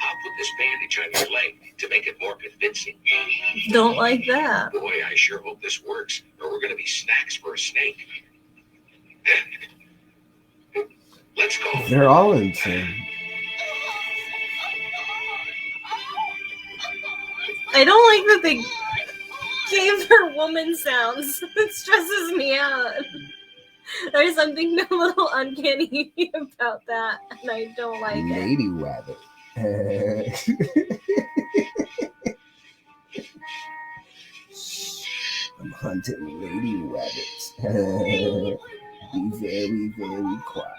I'll put this bandage on your leg to make it more convincing. Don't like that. Boy, I sure hope this works, or we're going to be snacks for a snake. Let's go. They're all insane. I don't like that they gave her woman sounds. It stresses me out. There's something a little uncanny about that, and I don't like it. Lady Rabbit. I'm hunting lady rabbits. Be very, very quiet.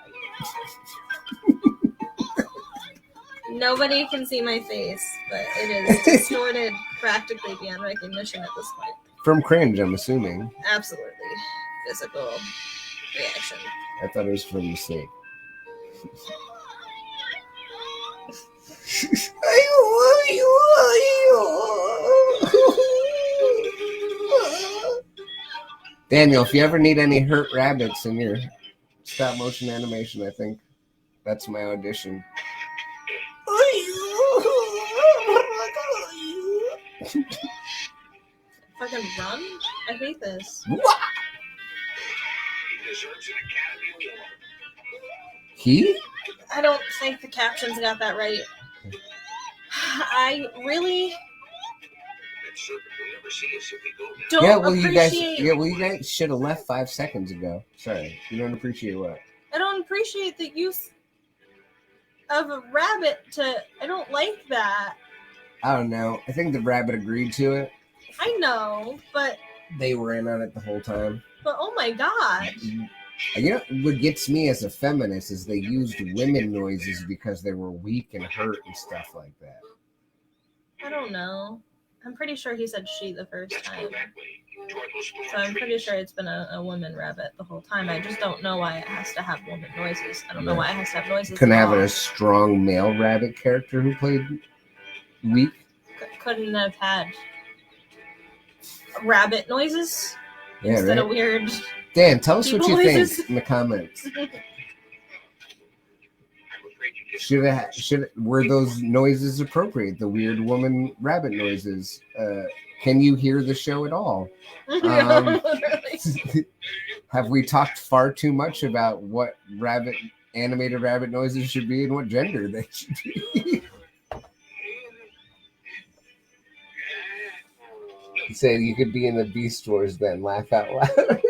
Nobody can see my face, but it is distorted practically beyond recognition at this point. From cringe, I'm assuming. Absolutely. Physical reaction. I thought it was from mistake. Daniel, if you ever need any hurt rabbits in your stop motion animation, I think that's my audition. Fucking run? I hate this. He deserves an Academy Award. He? I don't think the captions got that right. I really That serpent will never see us if we go now. don't Yeah, well, you appreciate. you guys should have left 5 seconds ago. Sorry, you don't appreciate what? I don't appreciate the use of a rabbit to. I don't like that. I don't know. I think the rabbit agreed to it. I know, but They were in on it the whole time. oh my god. You know what gets me as a feminist is they used women noises because they were weak and hurt and stuff like that. I don't know. I'm pretty sure he said she the first Let's go time. that way. Toward those So I'm pretty sure it's been a woman rabbit the whole time. I just don't know why it has to have woman noises. I don't know why it has to have noises. Couldn't at have all. a strong male rabbit character who played weak. Couldn't have had rabbit noises Yeah, instead right. of weird. Dan, tell us what you People think noises. in the comments. I'm afraid you just Were those noises appropriate? The weird woman rabbit noises. Can you hear the show at all? Literally. Have we talked far too much about what animated rabbit noises should be and what gender they should be? He said you could be in the Beast Wars then. Laugh out loud.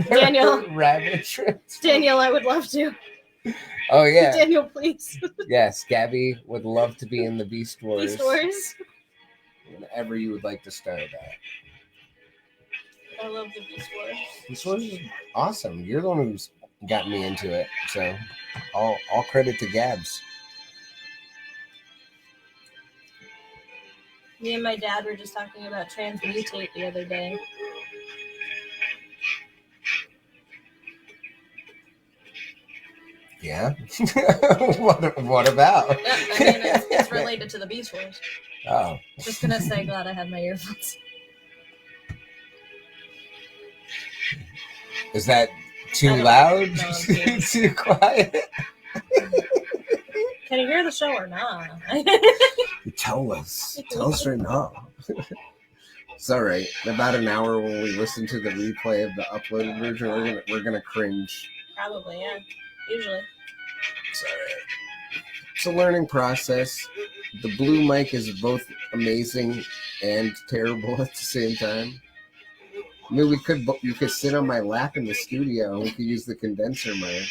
Daniel. Rabbit trips. Daniel, I would love to. Oh, yeah. Daniel, please. Yes, Gabby would love to be in the Beast Wars. Beast Wars. Whenever you would like to start that. I love the Beast Wars. Beast Wars is awesome. You're the one who's got me into it. So all credit to Gabbs. Me and my dad were just talking about transmutate the other day. Yeah. what about? Yeah, I mean, it's related to the Beast Wars. Oh. Just gonna say, glad I had my earphones. Is that I too don't- loud? no, I'm kidding. Too quiet? Can you hear the show or not? Tell us. Tell us right now. It's all right. In about an hour when we listen to the replay of the uploaded version, we're gonna cringe. Probably, yeah. Usually. It's all right. It's a learning process. The blue mic is both amazing and terrible at the same time. I mean, you could sit on my lap in the studio and we could use the condenser mic.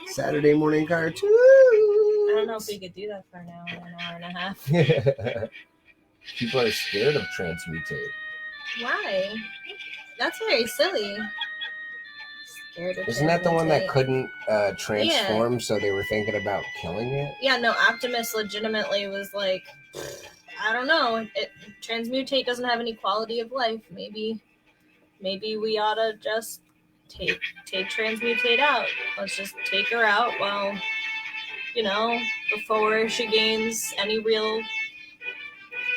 Saturday morning cartoons. I don't know if we could do that for an hour and a half. People are scared of transmutate. Why? That's very silly. Scared of Isn't that the one that transmutate. couldn't transform, so they were thinking about killing it? Yeah, no, Optimus legitimately was like, I don't know. Transmutate doesn't have any quality of life. Maybe we ought to just take Transmutate out. Let's just take her out while, before she gains any real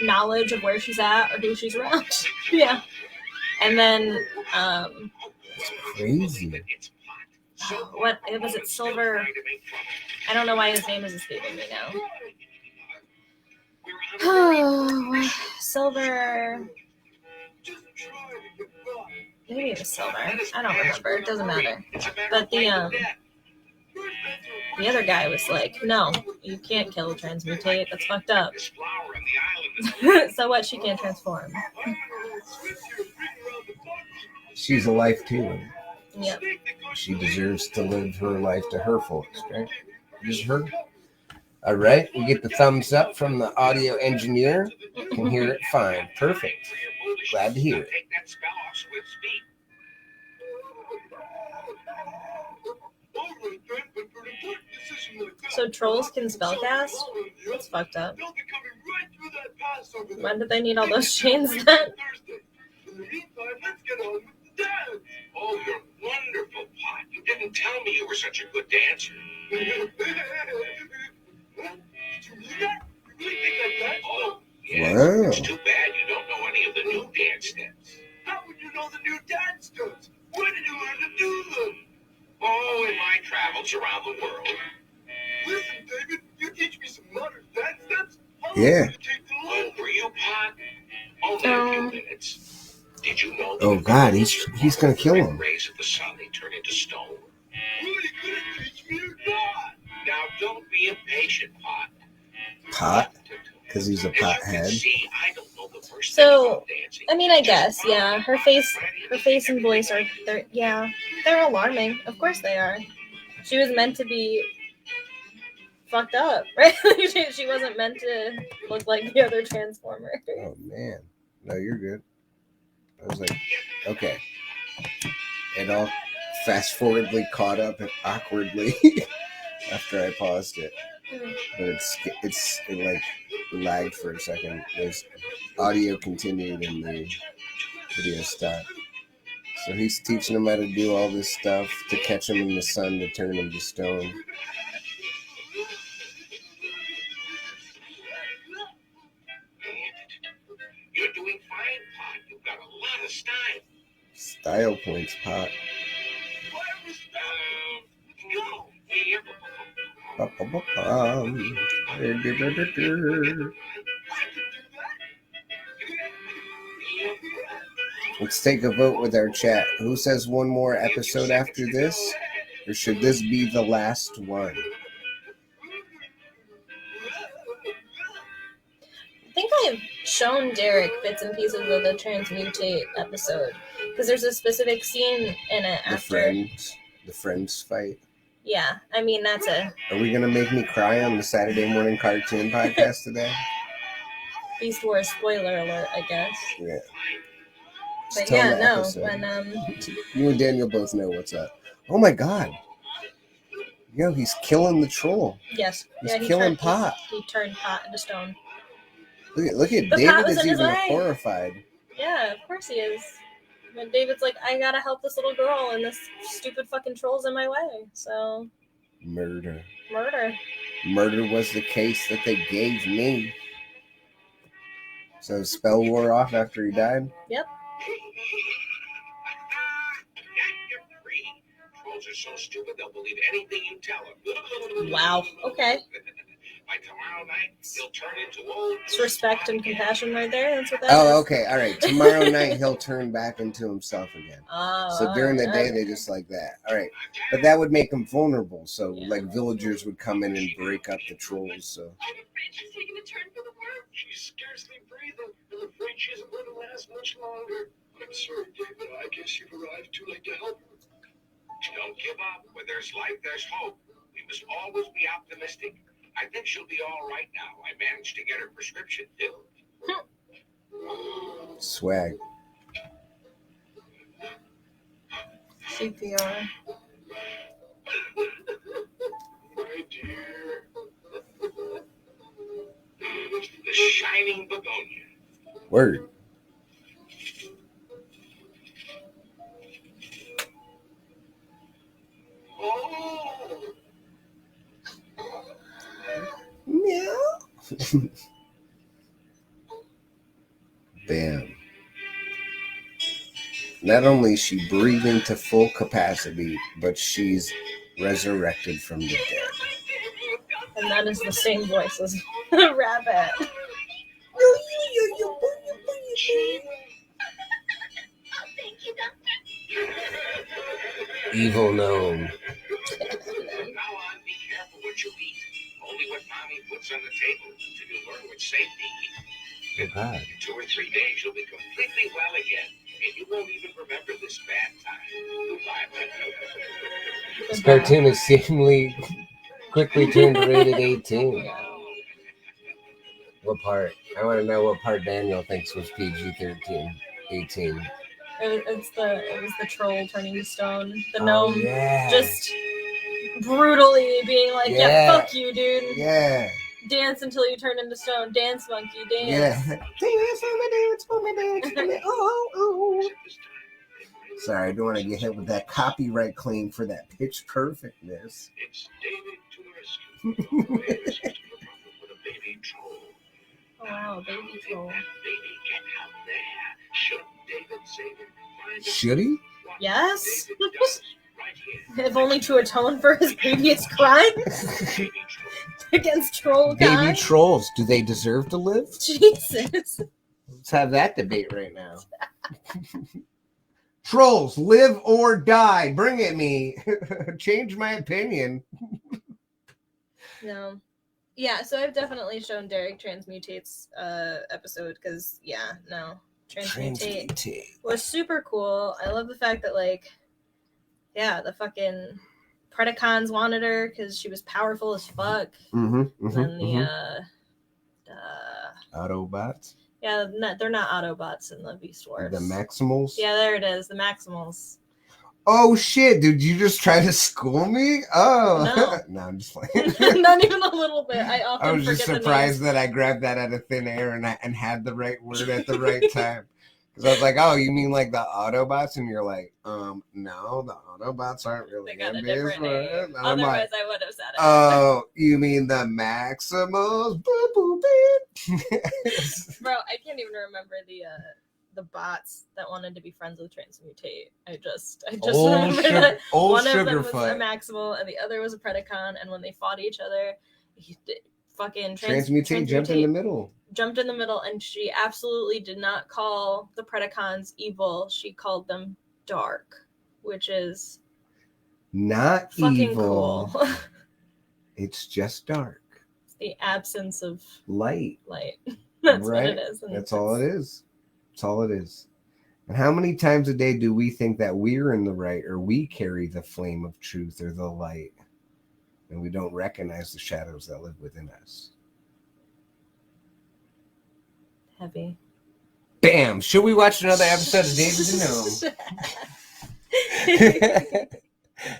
knowledge of where she's at or who she's around. Yeah. And then, Crazy. what was it? Silver. I don't know why his name is escaping me now. Oh, Silver. Maybe it was Silver. I don't remember. It doesn't matter. But the other guy was like, no, you can't kill Transmutate. That's fucked up. So what? She can't transform. She's a life too. Yep. She deserves to live her life to her fullest, right? Just her. All right, we get the thumbs up from the audio engineer. Can hear it fine. Perfect. Glad to hear it. Take that spell off Swift's feet. So trolls can spellcast? That's fucked up. They'll be coming right through that pass over there. Why did they need all those chains then? Thursday. In the meantime, let's get on with the dance. Oh, you're wonderful, Pot. You didn't tell me you were such a good dancer. Did you mean that? You really think I danced? Oh, yeah. Wow. It's too bad you don't know any of the new dance steps. How would you know the new dance steps? Where did you learn to do them? Oh, in my travels around the world. Listen, David, you teach me some modern dance steps? How long Yeah. would it take to Oh, learn? for you, Pot? Only a few minutes. Did you know that Oh if God, the he's gonna kill him. rays of the sun, they turn into stone? Well, you couldn't teach me or not. Now, don't be impatient, Pot. Pot? Because he's a As you can pothead. see, I don't know the first So, thing about dancing. I mean, I guess, yeah. Her face and voice are, they're alarming. Of course they are. She was meant to be fucked up, right? She wasn't meant to look like the other Transformer. Oh man. No, you're good. I was like, okay. It all fast forwardly caught up and awkwardly after I paused it. But it like lagged for a second. There's audio continued and the video stopped. So he's teaching him how to do all this stuff to catch him in the sun to turn him to stone. You're doing fine, Pot. You've got a lot of style. Style points, Pot. Let's go. Here. Ba-ba-ba-bum. Let's take a vote with our chat. Who says one more episode after this? Or should this be the last one? I think I've shown Derek bits and pieces of the Transmutate episode. Because there's a specific scene in it after. The friends fight. Yeah, I mean, that's a Are we gonna make me cry on the Saturday morning cartoon podcast today? Beast Wars spoiler alert, I guess. Yeah. But Just tell yeah, them the no, episode. when You and Daniel both know what's up. Oh my God! Yo, he's killing the troll. yes, He's yeah, killing Pot. He turned Pot into stone. Look at But Pat David was is in his even way. horrified. Yeah, of course he is. But David's like, I gotta help this little girl, and this stupid fucking troll's in my way. So Murder. murder. Was the case that they gave me. So his spell wore off after he died? Yep. You're free. Trolls are so stupid they'll believe anything you tell them. Wow. Okay. By tomorrow night, he'll turn into old. It's respect and compassion right there. That's what that is. Oh, okay. All right. Tomorrow night he'll turn back into himself again. Oh, So during the day okay. they just like that. All right. But that would make him vulnerable. So Yeah. like villagers would come in and break up the trolls. So I'm afraid she's taking a turn for the worse. She's scarcely breathing. I'm afraid she isn't going to last much longer. I'm sorry, David. I guess you've arrived too late to help her. Don't give up. Where there's life, there's hope. We must always be optimistic. I think she'll be all right now. I managed to get her prescription filled. swag. CPR. My dear. The shining begonia. Word. Oh! Meow. Bam. Not only is she breathing to full capacity, but she's resurrected from the dead. And that is the same voice as the rabbit. Thank you, Doctor. Evil gnome. Now on, be careful what you eat. Only what mommy puts on the table until you learn what safety eat. Oh God. In 2 or 3 days, you'll be completely well again, and you won't even remember this bad time. Goodbye. This cartoon is seemingly quickly turned rated 18. What part? I want to know what part Daniel thinks was PG-13, 18. It was the troll turning to stone. The Oh, gnome yeah. just brutally being like, yeah, fuck you, dude. Yeah. Dance until you turn into stone. Dance, monkey, dance. Yeah. Dance for me, dance for me. Oh. Sorry, I don't want to get hit with that copyright claim for that pitch perfectness. It's David to the rescue. A whale seems to be a problem with a baby troll. Oh wow, baby How did troll. that baby get out there? Should David save him? Find Should he? what Yes. David does right here. If only to atone for his previous crime Baby troll. against troll Baby guy. trolls, do they deserve to live? Jesus. Let's have that debate right now. Trolls, live or die. Bring it me. Change my opinion. No. Yeah, so I've definitely shown Derek Transmutate's episode because, yeah, no. Transmutate was super cool. I love the fact that, like, yeah, the fucking Predacons wanted her because she was powerful as fuck. And then the Autobots. yeah, they're not Autobots in the Beast Wars. The Maximals. Yeah, there it is, the Maximals. Oh shit! Did you just try to school me? Oh no, I'm just playing. Not even a little bit. I often I was just forget surprised the names. that I grabbed that out of thin air and had the right word at the right time. Because I was like, oh, you mean like the Autobots? And you're like, no, the Autobots aren't really They got a ambitious, different name. right? And I'm Otherwise, like, I would have said it. oh, you mean the Maximals? Boop, boop, beep. Bro, I can't even remember the bots that wanted to be friends with Transmutate. I just remember that one of them was a Maximal and the other was a Predacon, and when they fought each other, fucking Transmutate jumped in the middle. Jumped in the middle, and she absolutely did not call the Predacons evil. She called them dark, which is not fucking evil. cool. It's just dark. It's the absence of light. That's right? what it is. And that's all it is. That's all it is. And how many times a day do we think that we're in the right, or we carry the flame of truth or the light, and we don't recognize the shadows that live within us? Heavy. Bam! Should we watch another episode of David the Gnome?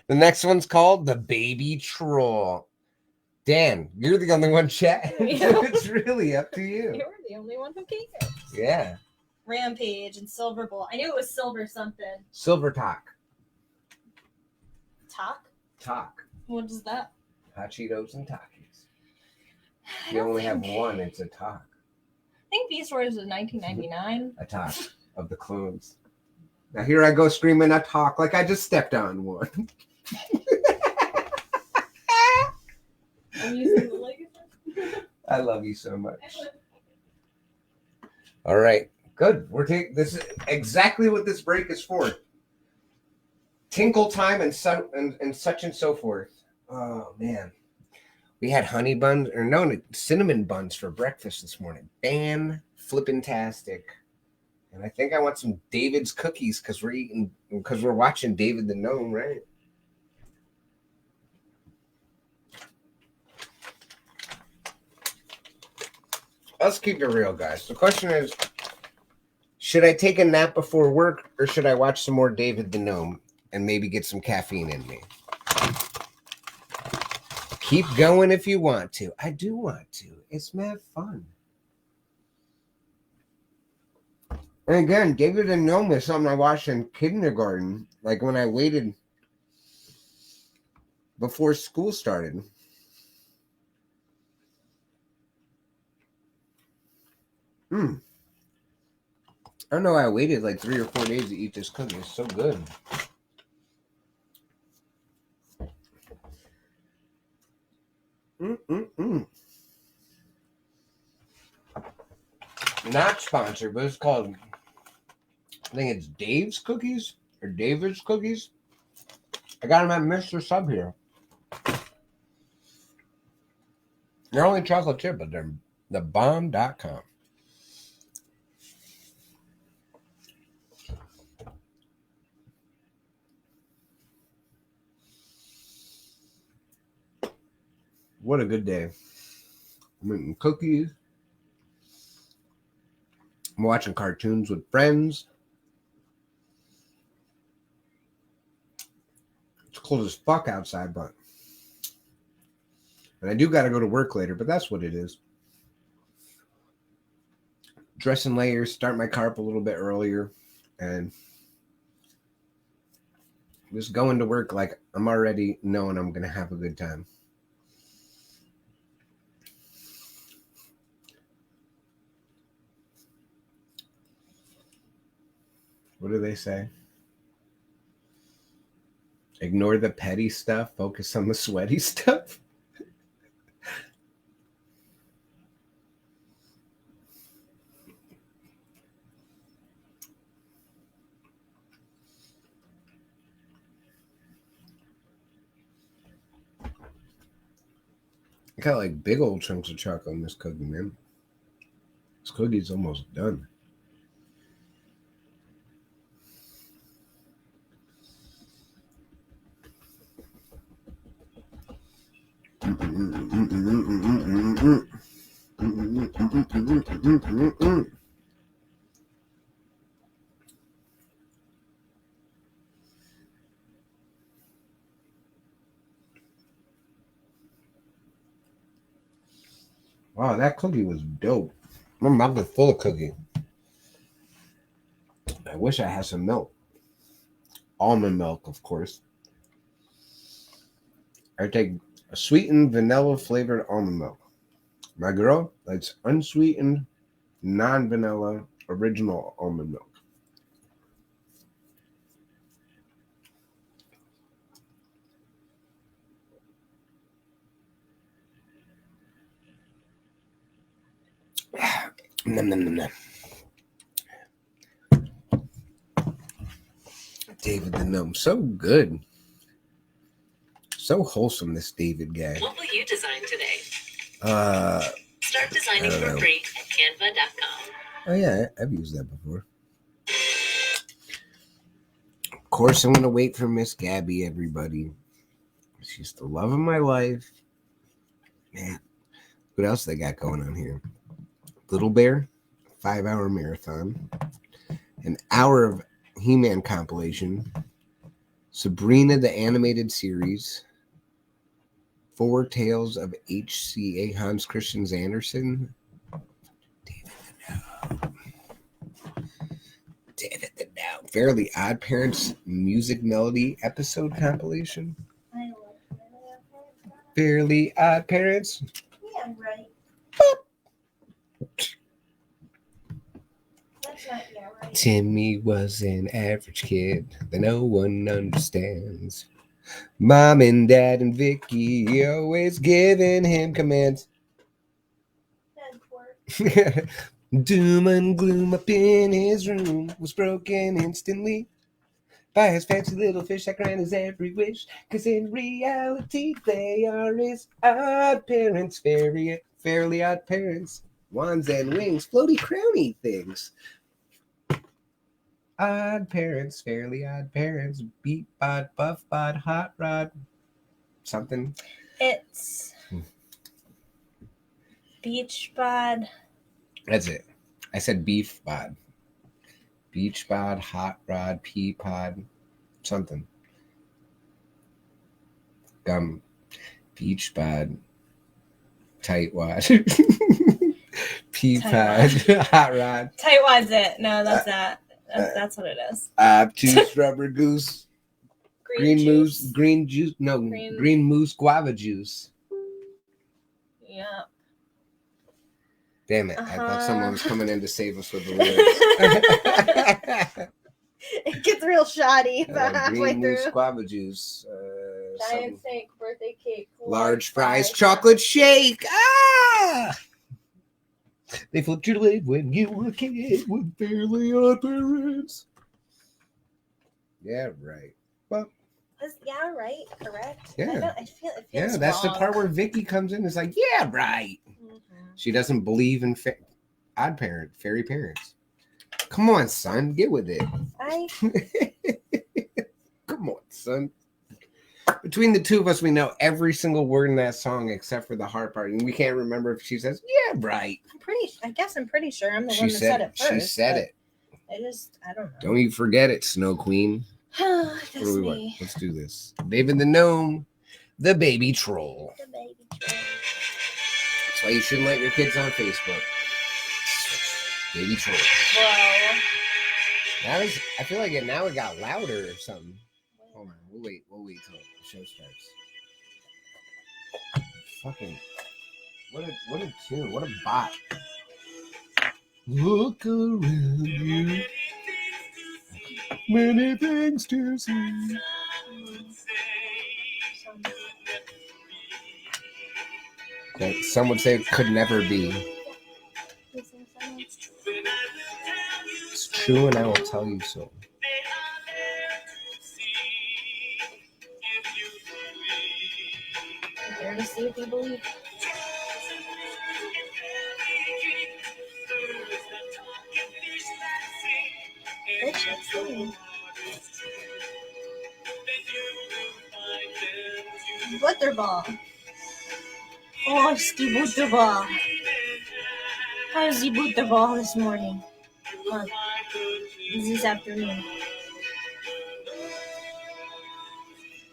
The next one's called The Baby Troll. Dan, you're the only one chatting. Yeah. It's really up to you. You're the only one who cares. Yeah. Rampage and Silver Bowl. I knew it was Silver something. Silver Talk. Talk. What is that? Hot Cheetos and Takis. You only have one, it's a talk. I think Beast Wars was 1999. A talk of the clones. Now here I go screaming a talk like I just stepped on one. I'm using the legacy. I love you so much. All right, good. We're taking this is exactly what this break is for. Tinkle time and such and so forth. Oh man, we had honey buns or no cinnamon buns for breakfast this morning. Flippin-tastic. And I think I want some David's cookies because we're watching David the Gnome, right? Let's keep it real, guys. The question is, should I take a nap before work or should I watch some more David the Gnome and maybe get some caffeine in me? Keep going if you want to. I do want to. It's mad fun. And again, David the Gnome is something I watched in kindergarten, like when I waited before school started. I don't know why I waited like 3 or 4 days to eat this cookie. It's so good. Not sponsored, but it's called, I think it's Dave's Cookies or David's Cookies. I got them at Mr. Sub here. They're only chocolate chip, but they're thebomb.com. What a good day. I'm eating cookies. I'm watching cartoons with friends. It's cold as fuck outside, but And I do got to go to work later, but that's what it is. Dress in layers, start my car up a little bit earlier, and just going to work like I'm already knowing I'm going to have a good time. What do they say? Ignore the petty stuff, focus on the sweaty stuff. I got like big old chunks of chocolate in this cookie, man. This cookie's almost done. Wow, that cookie was dope. My mouth is full of cookie. I wish I had some milk. Almond milk, of course. I take a sweetened vanilla flavored almond milk. My girl likes unsweetened, non-vanilla, original almond milk. Nom, nom, nom, nom. David the Gnome, so good. So wholesome, this David guy. What will you design today? I Start designing don't for know. free at canva.com. Oh yeah, I've used that before. Of course, I'm gonna wait for Miss Gabby, everybody. She's the love of my life. Man, what else they got going on here? Little Bear, 5-hour marathon, an hour of He-Man compilation, Sabrina the animated series, 4 Tales of H.C.A. Hans Christian Andersen, David the Gnome, Fairly Odd Parents music melody episode compilation, I love Fairly Odd Parents. Yeah, right. That's not yeah, right. Timmy was an average kid that no one understands. Mom and Dad and Vicky always giving him commands. That's work. Doom and gloom up in his room was broken instantly by his fancy little fish that grant his every wish. 'Cause in reality they are his odd parents, fairly odd parents. Wands and wings, floaty crowny things. Odd parents, fairly odd parents, beat bod, buff bod, hot rod, something. It's beach bod. That's it. I said beef bod. Beach bod, hot rod, pea pod, something. Beach bod, tight wad, pea pod, hot rod. Tightwad's it. No, that's that. That's what it is. Obtuse rubber goose, green juice. moose, green juice. No, green moose guava juice. Yeah. Damn it! I thought someone was coming in to save us with the lyrics. It gets real shoddy halfway Green through. moose guava juice. Giant steak, birthday cake, Large fries, chocolate shake. Ah! They flipped your lid when you were a kid with Fairly Odd Parents. Yeah, right. Well, Yeah, right. Correct. Yeah. I feel it feels yeah, that's wrong. the part where Vicky comes in. It's like, yeah, right. Mhm. She doesn't believe in fairy parents. Come on, son, get with it. Come on, son. Between the two of us, we know every single word in that song except for the heart part, and we can't remember if she says, "Yeah, right." I guess I'm pretty sure I'm the She one that said it first. She said it. I don't know. Don't you forget it, Snow Queen. That's What do we want? me. Let's do this. David the Gnome, The baby troll. The baby troll. That's why you shouldn't let your kids on Facebook. Baby troll. Whoa. Now I feel like now it got louder or something. Hold on, we'll wait till the show starts. Fucking what a tune, what a bop. Look around you. Many things to see. That some would say it could never be. It's true, and I will tell you so. There to see if you believe. Bitch, let's see. Butterball. Oh, it's the butterball. How's the butterball this morning? Or this afternoon?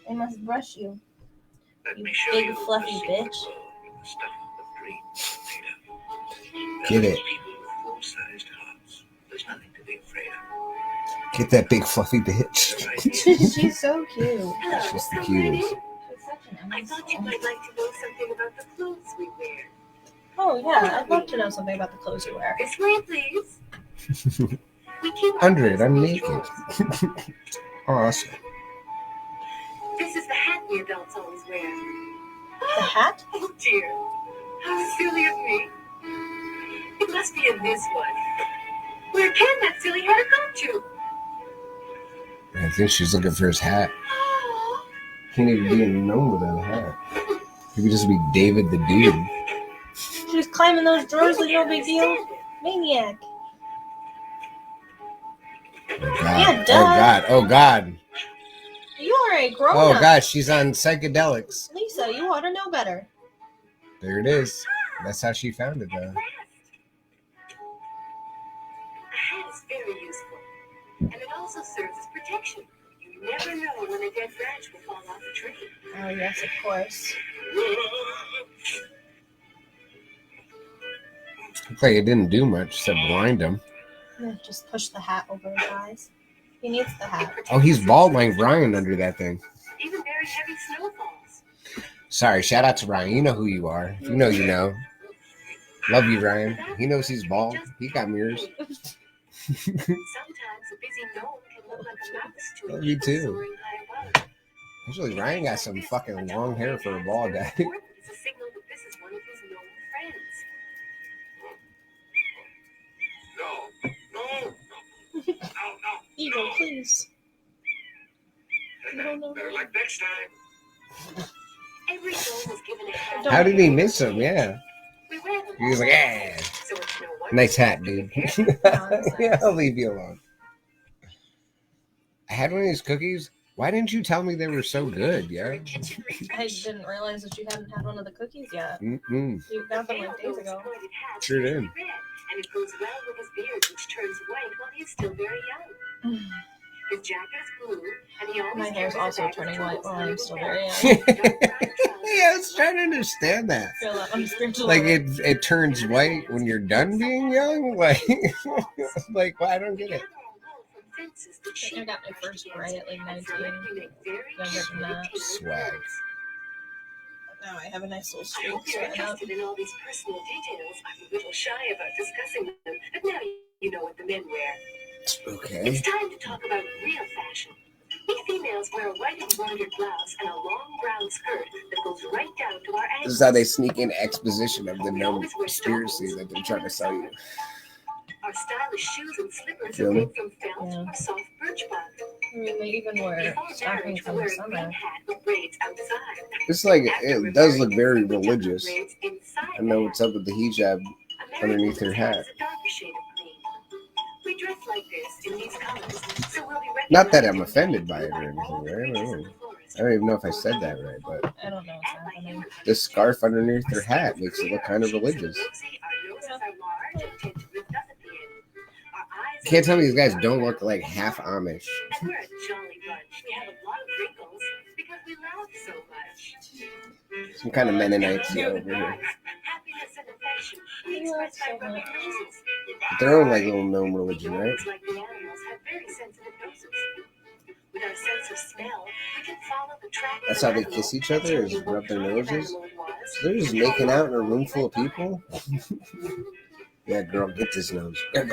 I must brush you. Let You me show big you fluffy the bitch. secret world of the stuff that dreams are made of. Get it. People with full-sized hearts. There's nothing to be afraid of. Get that big fluffy bitch. She's so cute. She's the cutest. She's such an I thought you might like to know something about the clothes we wear. Oh yeah, I'd love to know something about the clothes you wear. This way, please. We keep our Under it, clothes I'm in naked. drawers. Awesome. This is the hat we adults always wear. The hat? Oh dear. How silly of me. It must be in this one. Where can that silly hat have gone to? I think she's looking for his hat. Oh, Can't even be a gnome without a hat. He could just be David the Dude. She's climbing those drawers like no I big deal. understand it. Maniac. Oh Yeah, God. duh. Oh God. Oh God. You are a grown Oh up. God. She's on psychedelics. Lisa, you ought to know better. There it is. That's how she found it, though. A hat is very useful, and it also serves as protection. You never know when a dead branch will fall off a tree. Oh yes, of course. Looks like it didn't do much except blind him. Yeah, just push the hat over his eyes. He needs the hat. Oh, he's bald like Brian under that thing. Even very heavy snowfalls. Sorry, shout out to Ryan. You know who you are. If you know, you know. Love you, Ryan. He knows he's bald. He got mirrors. Sometimes a busy gnome can look like a mouse to an Me eagle too. soaring high above. Actually, Ryan got some fucking long hair for a bald guy. It's a signal that this is one of his gnome friends. No. No. Eagle, please. No. Better like next time. Every gnome was given a hat. How did he miss him? Yeah. We wear them He was like, yeah. so it's no wonder Nice hat, dude. Yeah, I'll leave you alone. I had one of these cookies. Why didn't you tell me they were so good, yeah? I didn't realize that you hadn't had one of the cookies yet. Mm-mm. You got them like days ago. Sure did. And it goes well with his beard, which turns white while he is still very young. His jacket is blue, and he always My hair's carries a also bag of turning tools white while under I'm his still belt. very young. Yeah, I was trying to understand that. I feel that unspiritual. Like it turns white when you're done being young? Like, like well, I don't get it. I think I got my first gray at like 19. Younger than that. Swag. Now I have a nice little I streak hope you're starting up. interested in all these personal details. I'm a little shy about discussing them, but now you know what the men wear. Okay. It's time to talk about real fashion. We females wear a white embroidered blouse and a long brown skirt that goes right down to our ankles. This is how they sneak in exposition of the gnome conspiracy that they're trying to sell you. Our stylish shoes and slippers Feel are me? made from felt Yeah. or soft birch bark. I mean, they even wear Before stockings marriage, we in wear the a green summer. hat with braids outside. It's like, After it we're does look married, very we tuck the religious. braids inside I don't know the what's hat. up with the hijab. A married underneath her woman's hat. is a darker shade of green. We dress like this in these colors, so we'll be Not that I'm recognized offended by it by or anything, all the right? I creatures don't in know. the forest. I don't even know if I said that right, but I don't know what's happening. the scarf underneath her hat makes it look kind of religious. Can't tell me these guys don't look like half Amish. And we're a jolly bunch. We have a lot of wrinkles because we laugh so much. Some kind of Mennonites over here. Happiness and affection, expressed by rubbing noses. Their own like little gnome religion, right? Humans, like the animals, have very sensitive noses. With our sense of smell, we can follow the track. That's how they kiss each other, is rub their noses. So they're just making out in a room full of people. Yeah, girl, get this nose. This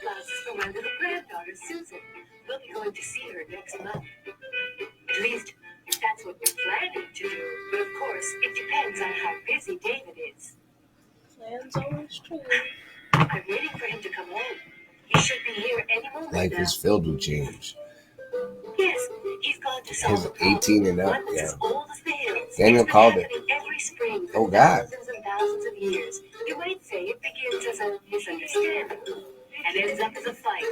blouse is for my little granddaughter, Susan. We'll be going to see her next month. At least, that's what we're planning to do. But of course, it depends on how busy David is. Plans always change. I'm waiting for him to come home. He should be here any moment Life now. is filled with change. Yes, he's gone to solve His a problem. 18 and up, One that's yeah. as old as the hills. Daniel It's been called it. happening every spring for Oh, God. thousands and thousands of years. You might say it begins as a misunderstanding and ends up as a fight.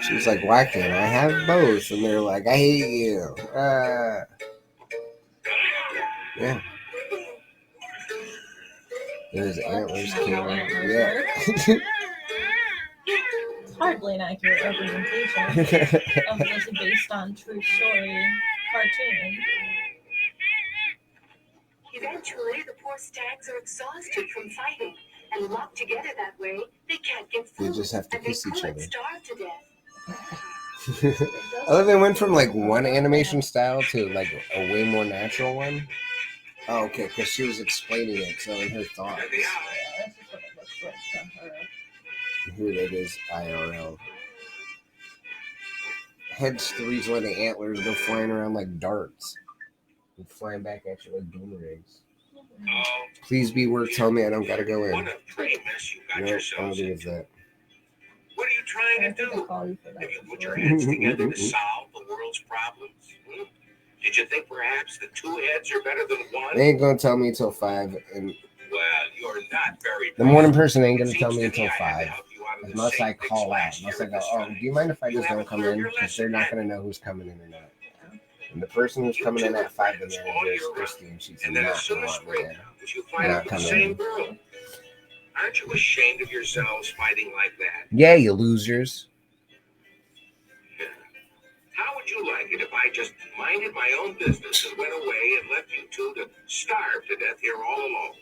She's like, why can't I have both? And they're like, I hate you. Yeah. There's antlers came out. Yeah. It's hardly an accurate representation of this based on true story cartoon. Eventually, the poor stags are exhausted from fighting, and locked together that way, they can't get They food. just have to and they kiss each could other. starve to death. I love they went from like one animation style to like a way more natural one. Oh, okay, because she was explaining it, so in her thoughts. Yeah, this is what it looks like from her. Here it is, IRL. Hence the reason why the antlers go flying around like darts. And flying back at you like boomerangs. Please be worth telling me I don't gotta go in. What a pretty mess you got No, yourselves I'll leave into. that. What are you trying I to think I do? called you for that Have you put before. your heads together to solve the world's problems? Did you think perhaps the two heads are better than one? They ain't gonna tell me until 5, and Well, you're not very. the morning person ain't gonna Seems tell me to until I had to 5. help you out of the Unless same I call fix out. last Unless year I go, this oh, time. do you mind if I You just don't haven't come learned in? your Because they're not lesson gonna know who's coming in or not. And the person who's coming in at 5 to manage is Christy, and she's And then not as soon gonna as want me spring there. comes, you find Not out the coming same in. girl. Aren't you ashamed of yourselves fighting like that? Yeah, you losers. How would you like it if I just minded my own business and went away and left you two to starve to death here all alone?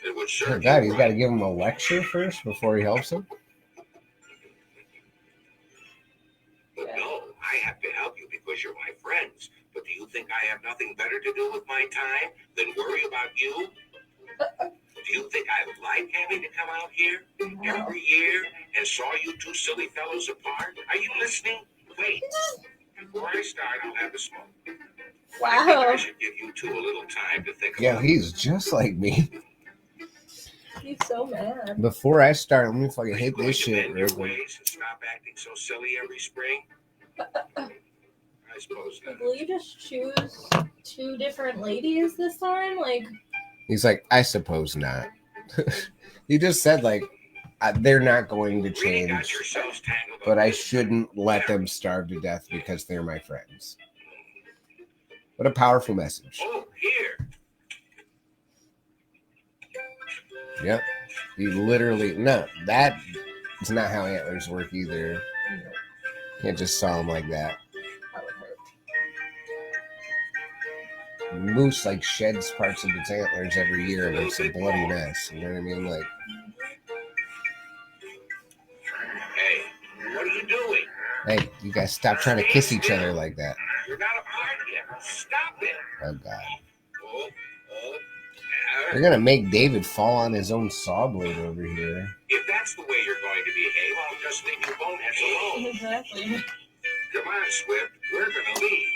It would Oh serve God, you he's got to right. give him a lecture first before he helps him. But no, I have to help you because you're my friends. But do you think I have nothing better to do with my time than worry about you? Do you think I like having to come out here every year and saw you two silly fellows apart? Are you listening? Wait. Before I start, I'll have a smoke. I think I Wow. should give you two a little time to think Yeah, about he's just like me. He's so mad. Before I start, let me fucking Are you hit going this to shit mend real your quick. ways and stop acting so silly every spring? I suppose not. Like, will you just choose 2 different ladies this time? Like, He's like, I suppose not. He just said like, they're not going to Really got change, yourselves tangled up but I with- shouldn't let them starve to death because they're my friends. What a powerful message. Oh, here. Yep. He literally, no, that is not how antlers work either. Can't just saw them like that. that would hurt. Moose like sheds parts of its antlers every year and it's a bloody mess. You know what I mean? Like, Hey, what are you doing? hey, you guys stop trying to kiss each other like that. You're not apart yet. Stop it. Oh God. Oh, They're gonna make David fall on his own saw blade over here. If that's the way you're going to behave, I'll just leave you boneheads alone. Exactly. Come on, Swift. We're gonna leave.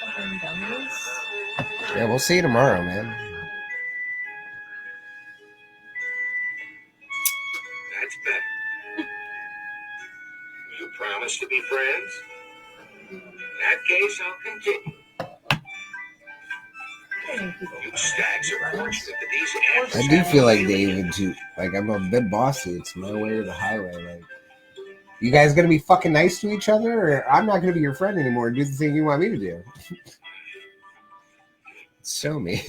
Fucking dummies. Yeah, we'll see you tomorrow, man. That's better. You promise to be friends? In that case, I'll continue. You stags are fortunate that these ants. I do feel like David too. Like I'm a bit bossy. It's my way or the highway. Like, you guys gonna be fucking nice to each other, or I'm not gonna be your friend anymore and do the thing you want me to do. Well, Show me.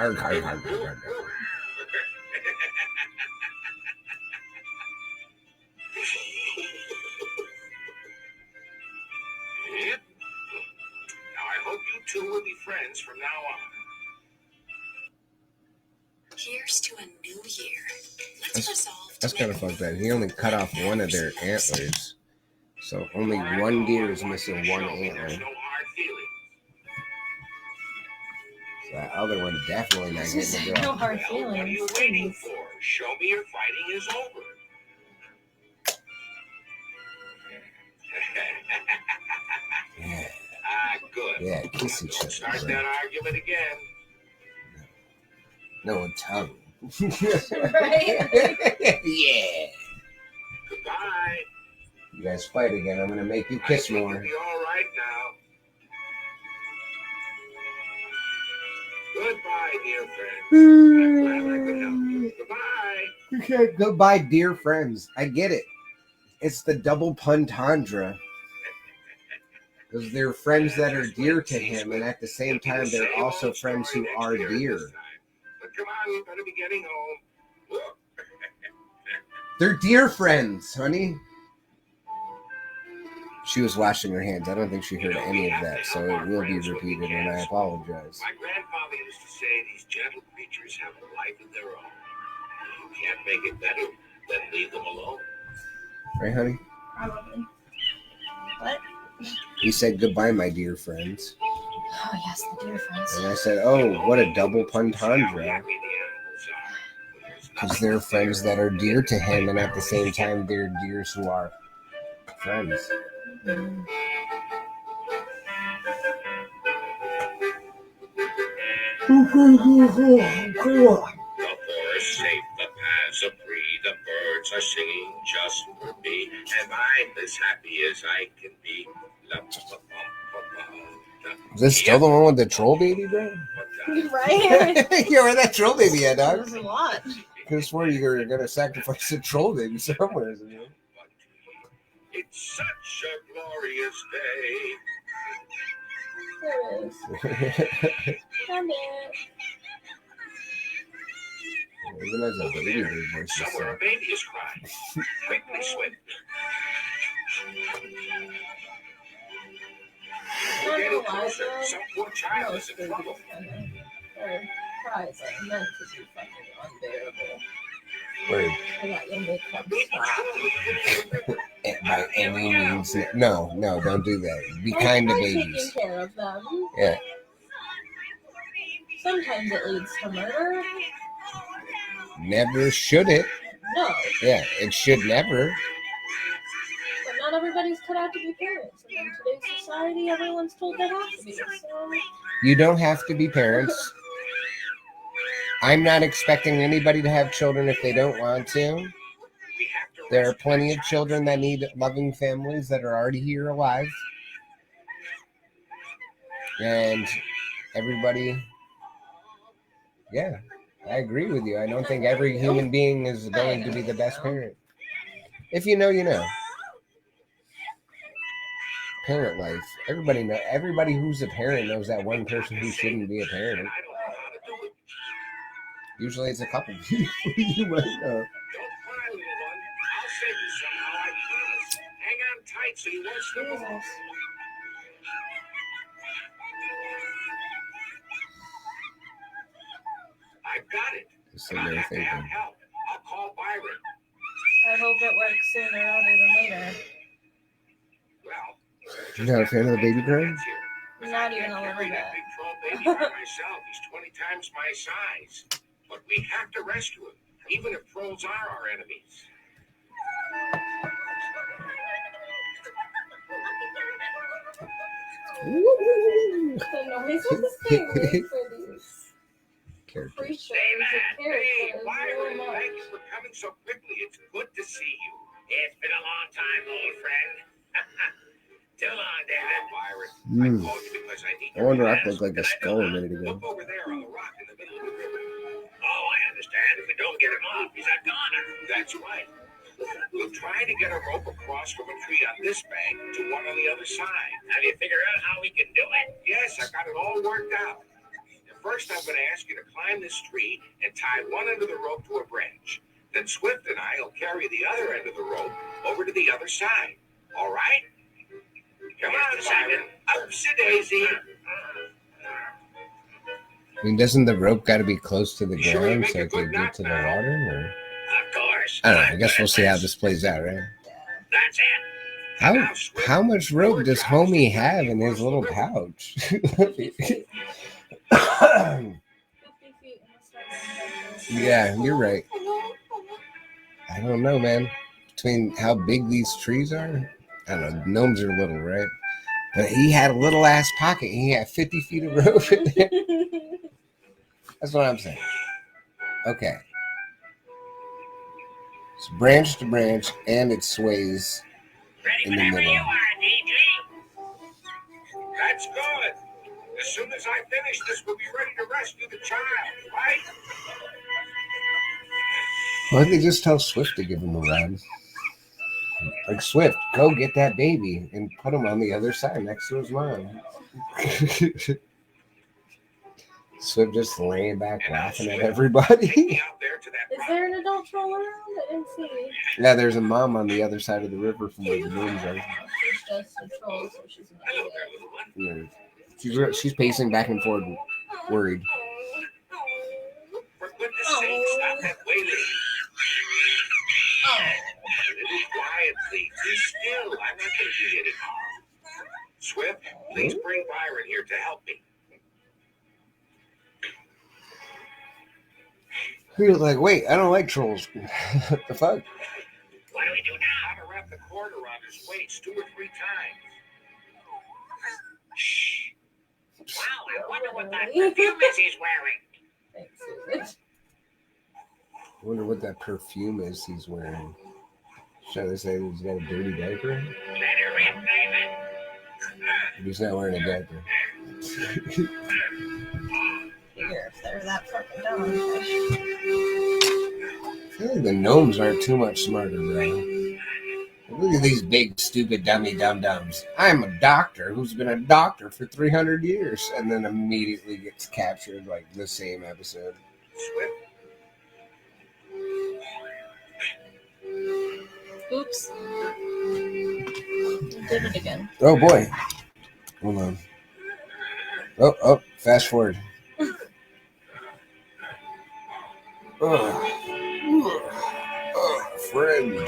Arg, arg, arg, arg, arg. Yep. Now I hope you two will be friends from now on. Here's to a new year. Let's resolve to That's kind of make fucked up. He only cut off one of their antlers. So only one deer is missing one antler. There's no hard feelings. So that other one definitely not Just getting a no girl. hard Well, what are you feelings. waiting Please. for? Show me your fighting is over. Yeah, Good. yeah, kiss each Don't start other. that argument again. No tongue. Right? Yeah. Goodbye. You guys fight again. I'm gonna make you I kiss think more. you'll be all right now. Goodbye, dear friend. I'm glad I could help you. Goodbye. Okay, goodbye, dear friends. I get it. It's the double entendre. Because they're friends that are dear to him, and at the same time, they're also friends who are dear. But come on, we better be getting home. Look. They're dear friends, honey. She was washing her hands. I don't think she heard any of that, so it will be repeated, and I apologize. My grandfather used to say these gentle creatures have a life of their own. You can't make it better than leave them alone. Right, honey? Probably. What? He said, goodbye, my dear friends. Oh, yes, the dear friends. And I said, oh, what a double entendre. See how happy the animals are. There's Because nothing they're up friends there. that are dear to him, and at the same time, they're dears who are friends. Mm. The forest safe, the paths are free, the birds are singing just for me, and I'm as happy as I can be. Is this still the one with the troll baby, bro? Right? Yeah, where that troll baby at, dog? There's a lot. I could have sworn you were going to sacrifice a troll baby somewhere. Isn't it? It's such a glorious day. There is. Come here. Even as a baby, their voice is Somewhere a baby is crying. Quickly swim. We're getting closer. Some poor child is Most in trouble. babies their cries are meant to be fucking unbearable. Word. And that you'll make them Baby stop. troll. By any means. No, don't do that. Be kind to Taking babies. care of them. Yeah. Sometimes it leads to murder. Never should it. No, Yeah, it should never. but not everybody's cut out to be parents. And in today's society, everyone's told they have to be. So, You don't have to be parents. I'm not expecting anybody to have children if they don't want to. There are plenty of children that need loving families that are already here alive. And everybody, yeah, I agree with you. I don't think every human being is going to be the best parent. If you know, you know. Parent life. Everybody who's a parent knows that one person who shouldn't be a parent. Usually it's a couple people you might know. Don't cry, little one. I'll save you somehow, I promise. Hang on tight so you won't slip along. Jesus. I've got it. Just But sitting I there have to have thinking. help. I'll call Byron. I hope it works sooner rather than later. Well, You're not a fan of the baby crying? Not even a little Carry bit. that big troll baby by myself. He's 20 times my size. But we have to rescue him, even if trolls are our enemies. The noise of the stingray for these Character. creatures Hey, and man. Hey, characters Byron. very Thank you much. for coming so quickly. It's good to see you. It's been a long time, old friend. Too long, David. Byron, I called you because I need I wonder your I looked like a skull a minute ago. Look over there on the rock in the middle of the river. Oh, I understand. If we don't get him off, he's a goner. That's right. We'll try to get a rope across from a tree on this bank to one on the other side. Have you figured out how we can do it? Yes, I got it all worked out. If first I'm going to ask you to climb this tree and tie one end of the rope to a branch. Then Swift and I will carry the other end of the rope over to the other side. All right? Come on, Simon. Upsy-daisy. I mean, doesn't the rope got to be close to the You sure you ground make so a it can good get knot to the now? water? Of course. Or I don't know. I guess we'll see how this plays out, right? That's it. How much rope does Homie have in his little pouch? 50 feet. 50 feet. Yeah, you're right. I don't know, man. Between how big these trees are, I don't know. Gnomes are little, right? But he had a little ass pocket. He had 50 feet of rope in there. That's what I'm saying. Okay. It's branch to branch, and it sways Ready in the whenever middle. you are, DJ. That's good. As soon as I finish this, we'll be ready to rescue the child, right? Why don't they just tell Swift to give him a ride? Like, Swift, go get that baby and put him on the other side next to his mom. Swift just laying back laughing at everybody. Out there to that Is there an adult troll around? I didn't see. Yeah, there's a mom on the other side of the river from where the gnomes are. She's just a troll, so she's an Hello idiot. there, little one. Yeah. She's pacing back and forth, worried. For goodness sake, stop that wailing. Oh. Little quiet, please. Be still. I'm not going to do you any harm. Swift, please bring Byron here to help me. He was like, wait, I don't like trolls. What the fuck? What do we do now? How to wrap the cord around his waist 2 or 3 times. Shh. Wow, I wonder what that perfume is he's wearing. Thanks, Susan. I wonder what that perfume is he's wearing. Should I say he's got a dirty diaper? Let her rip, David. He's not wearing a diaper. Figure if they're that fucking dumb. I feel like the gnomes aren't too much smarter, bro. Look at these big, stupid, dummy dum-dums. I'm a doctor who's been a doctor for 300 years and then immediately gets captured like the same episode. Swift. Oops. Did it again. Oh, boy. Hold on. Oh, fast forward. Friend.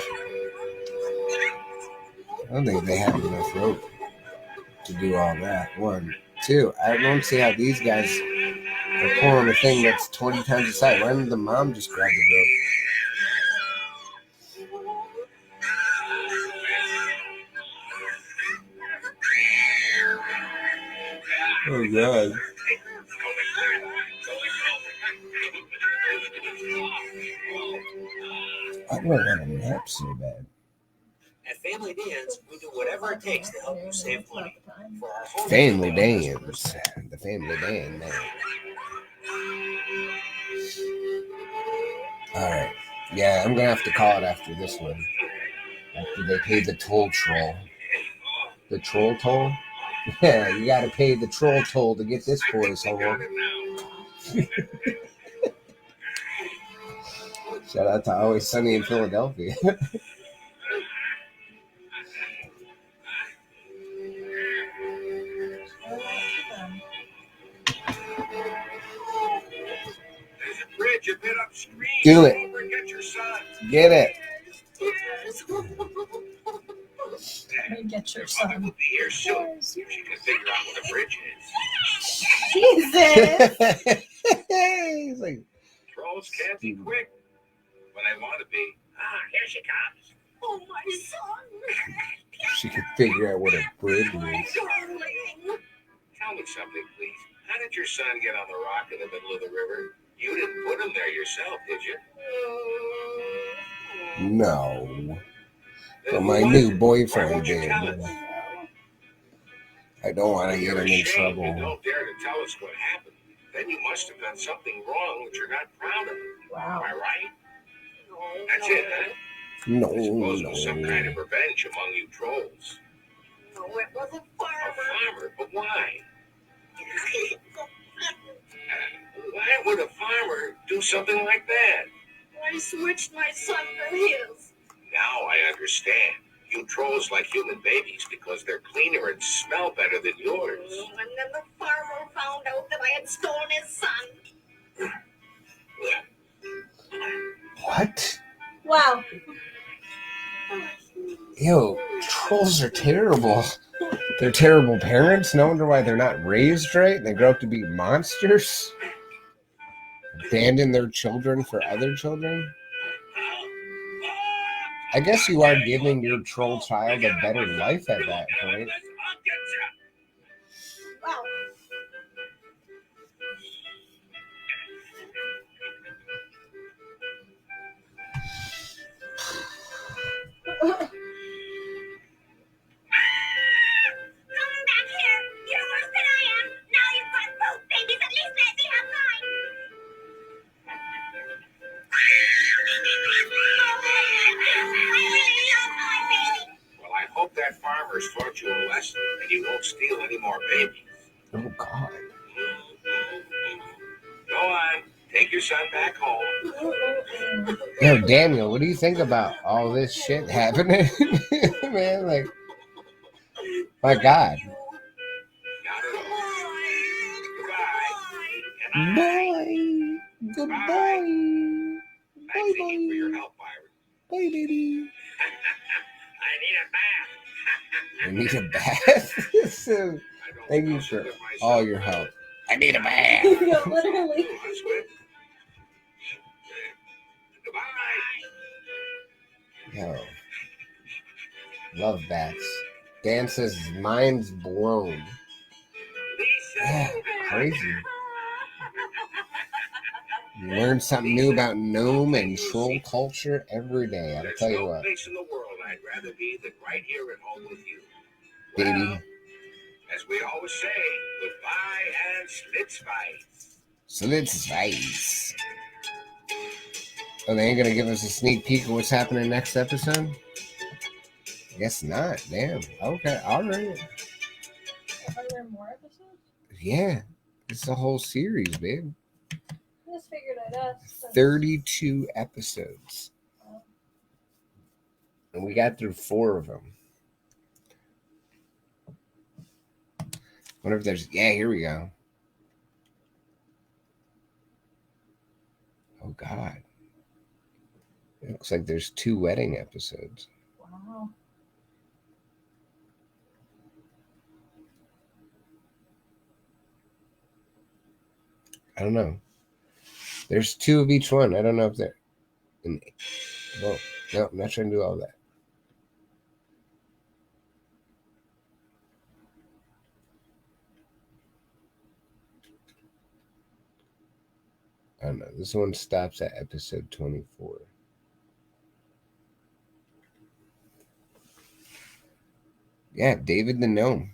I don't think they have enough rope to do all that. 1, 2. I don't see how these guys are pulling a thing that's 20 times the size. Why didn't the mom just grab the rope? Oh, God. I don't want a nap so bad. At Family Dan's, we do whatever it takes to help you save money. For our home Family customers, Dan's. The Family Dan, man. Alright. Yeah, I'm going to have to call it after this one. After they pay the toll troll. The troll toll? Yeah, you got to pay the troll toll to get this boy's home. Shout out to Always Sunny in Philadelphia. There's a bridge a bit upstream. Do it. Over and get your son. Get it. Get your Mother son. will be here soon. If she can figure out what a bridge is. Jesus! He's like, Trolls can't be quick when they want to be. Ah, here she comes. Oh, my son. she could figure out what a bridge is. Darling. Tell me something, please. How did your son get on the rock in the middle of the river? You didn't put him there yourself, did you? No. But Then my why- new why boyfriend won't you did. tell us? I don't want to get You're him in ashamed trouble. You don't dare to tell us what happened. Then you must have done something wrong that you're not proud of. Wow. Am I right? That's it, huh? No, I suppose it was some kind of no. revenge among you trolls. No, it was a A farmer. farmer, but why? do something like that? I switched my son for his. Now I understand. You trolls like human babies because they're cleaner and smell better than yours. And then the farmer found out that I had stolen his son. What? Wow. Yo, trolls are terrible. They're terrible parents. No wonder why they're not raised right. They grow up to be monsters. Abandon their children for other children. I guess you are giving your troll child a better life at that point. Wow. Come back here. You're worse than I am. Now you've got both babies. At least let me have mine. Well, I hope that farmer's taught you a lesson and you won't steal any more babies. Oh, God. Go on. Take your son back home. Yo, Daniel, what do you think about all this shit happening? Man, like, my God. Not at all. Goodbye. Bye. Goodbye. Thanks again for your help, Byron. Bye, baby. I need a bath. I need a bath? So, I don't thank you know for if myself. all your help. I need a bath. Yeah, literally. Goodbye. Yo. Love bats. Dan says mind's blown. Yeah, crazy. You learn something new about gnome and troll culture every day. I'll There's tell you no what, place in the world I'd rather be than right here at home with you. baby. Well, as we always say, goodbye and schlitzweiss. So let's nice. Oh, they ain't gonna give us a sneak peek of what's happening next episode? Guess not. Damn. Okay. All right. Are there more episodes? Yeah. It's a whole series, babe. I just figured I'd ask. since- 32 episodes. And we got through 4 of them. Wonder if there's... Yeah, here we go. Oh, God. It looks like there's 2 wedding episodes. Wow. I don't know. There's 2 of each one. I don't know if they're... Whoa. No, I'm not trying to do all that. I don't know. This one stops at episode 24. Yeah, David the Gnome.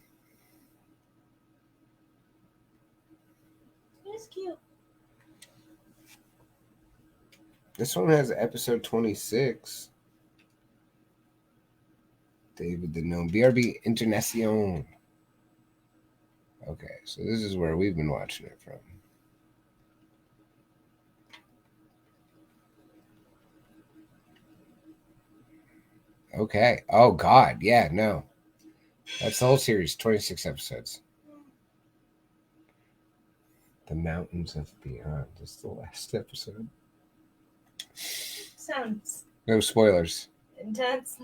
He's cute. This one has episode 26. David the Gnome. BRB Internacion. Okay, so this is where we've been watching it from. Okay. Oh, God. Yeah, no. That's the whole series. 26 episodes. The Mountains of Beyond. That's the last episode. Sounds No spoilers. intense.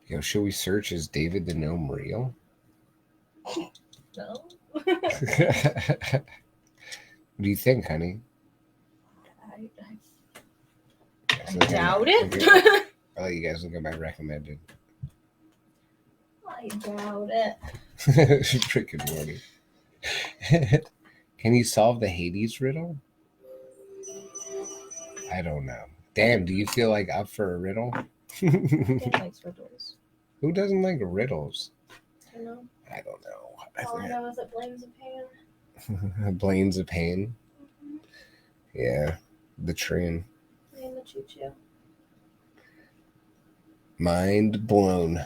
Yo, should we search as David the Gnome real? No. What do you think, honey? I doubt it. I'll let you guys look at my recommended. I doubt it. Freaking Morty. Can you solve the Hades riddle? I don't know. Damn, do you feel like up for a riddle? He likes riddles. Who doesn't like riddles? You know? I don't know. All I know is it blames a pain. Blaine's a pain. Mm-hmm. Yeah. The train. And the choo-choo. Mind blown.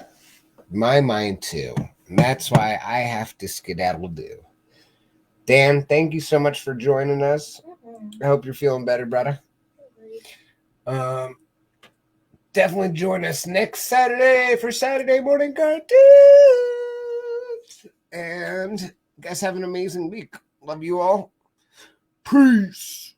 My mind too. And that's why I have to skedaddle do. Dan, thank you so much for joining us. I hope you're feeling better, brother. Definitely join us next Saturday for Saturday morning cartoons. And you guys have an amazing week. Love you all. Peace.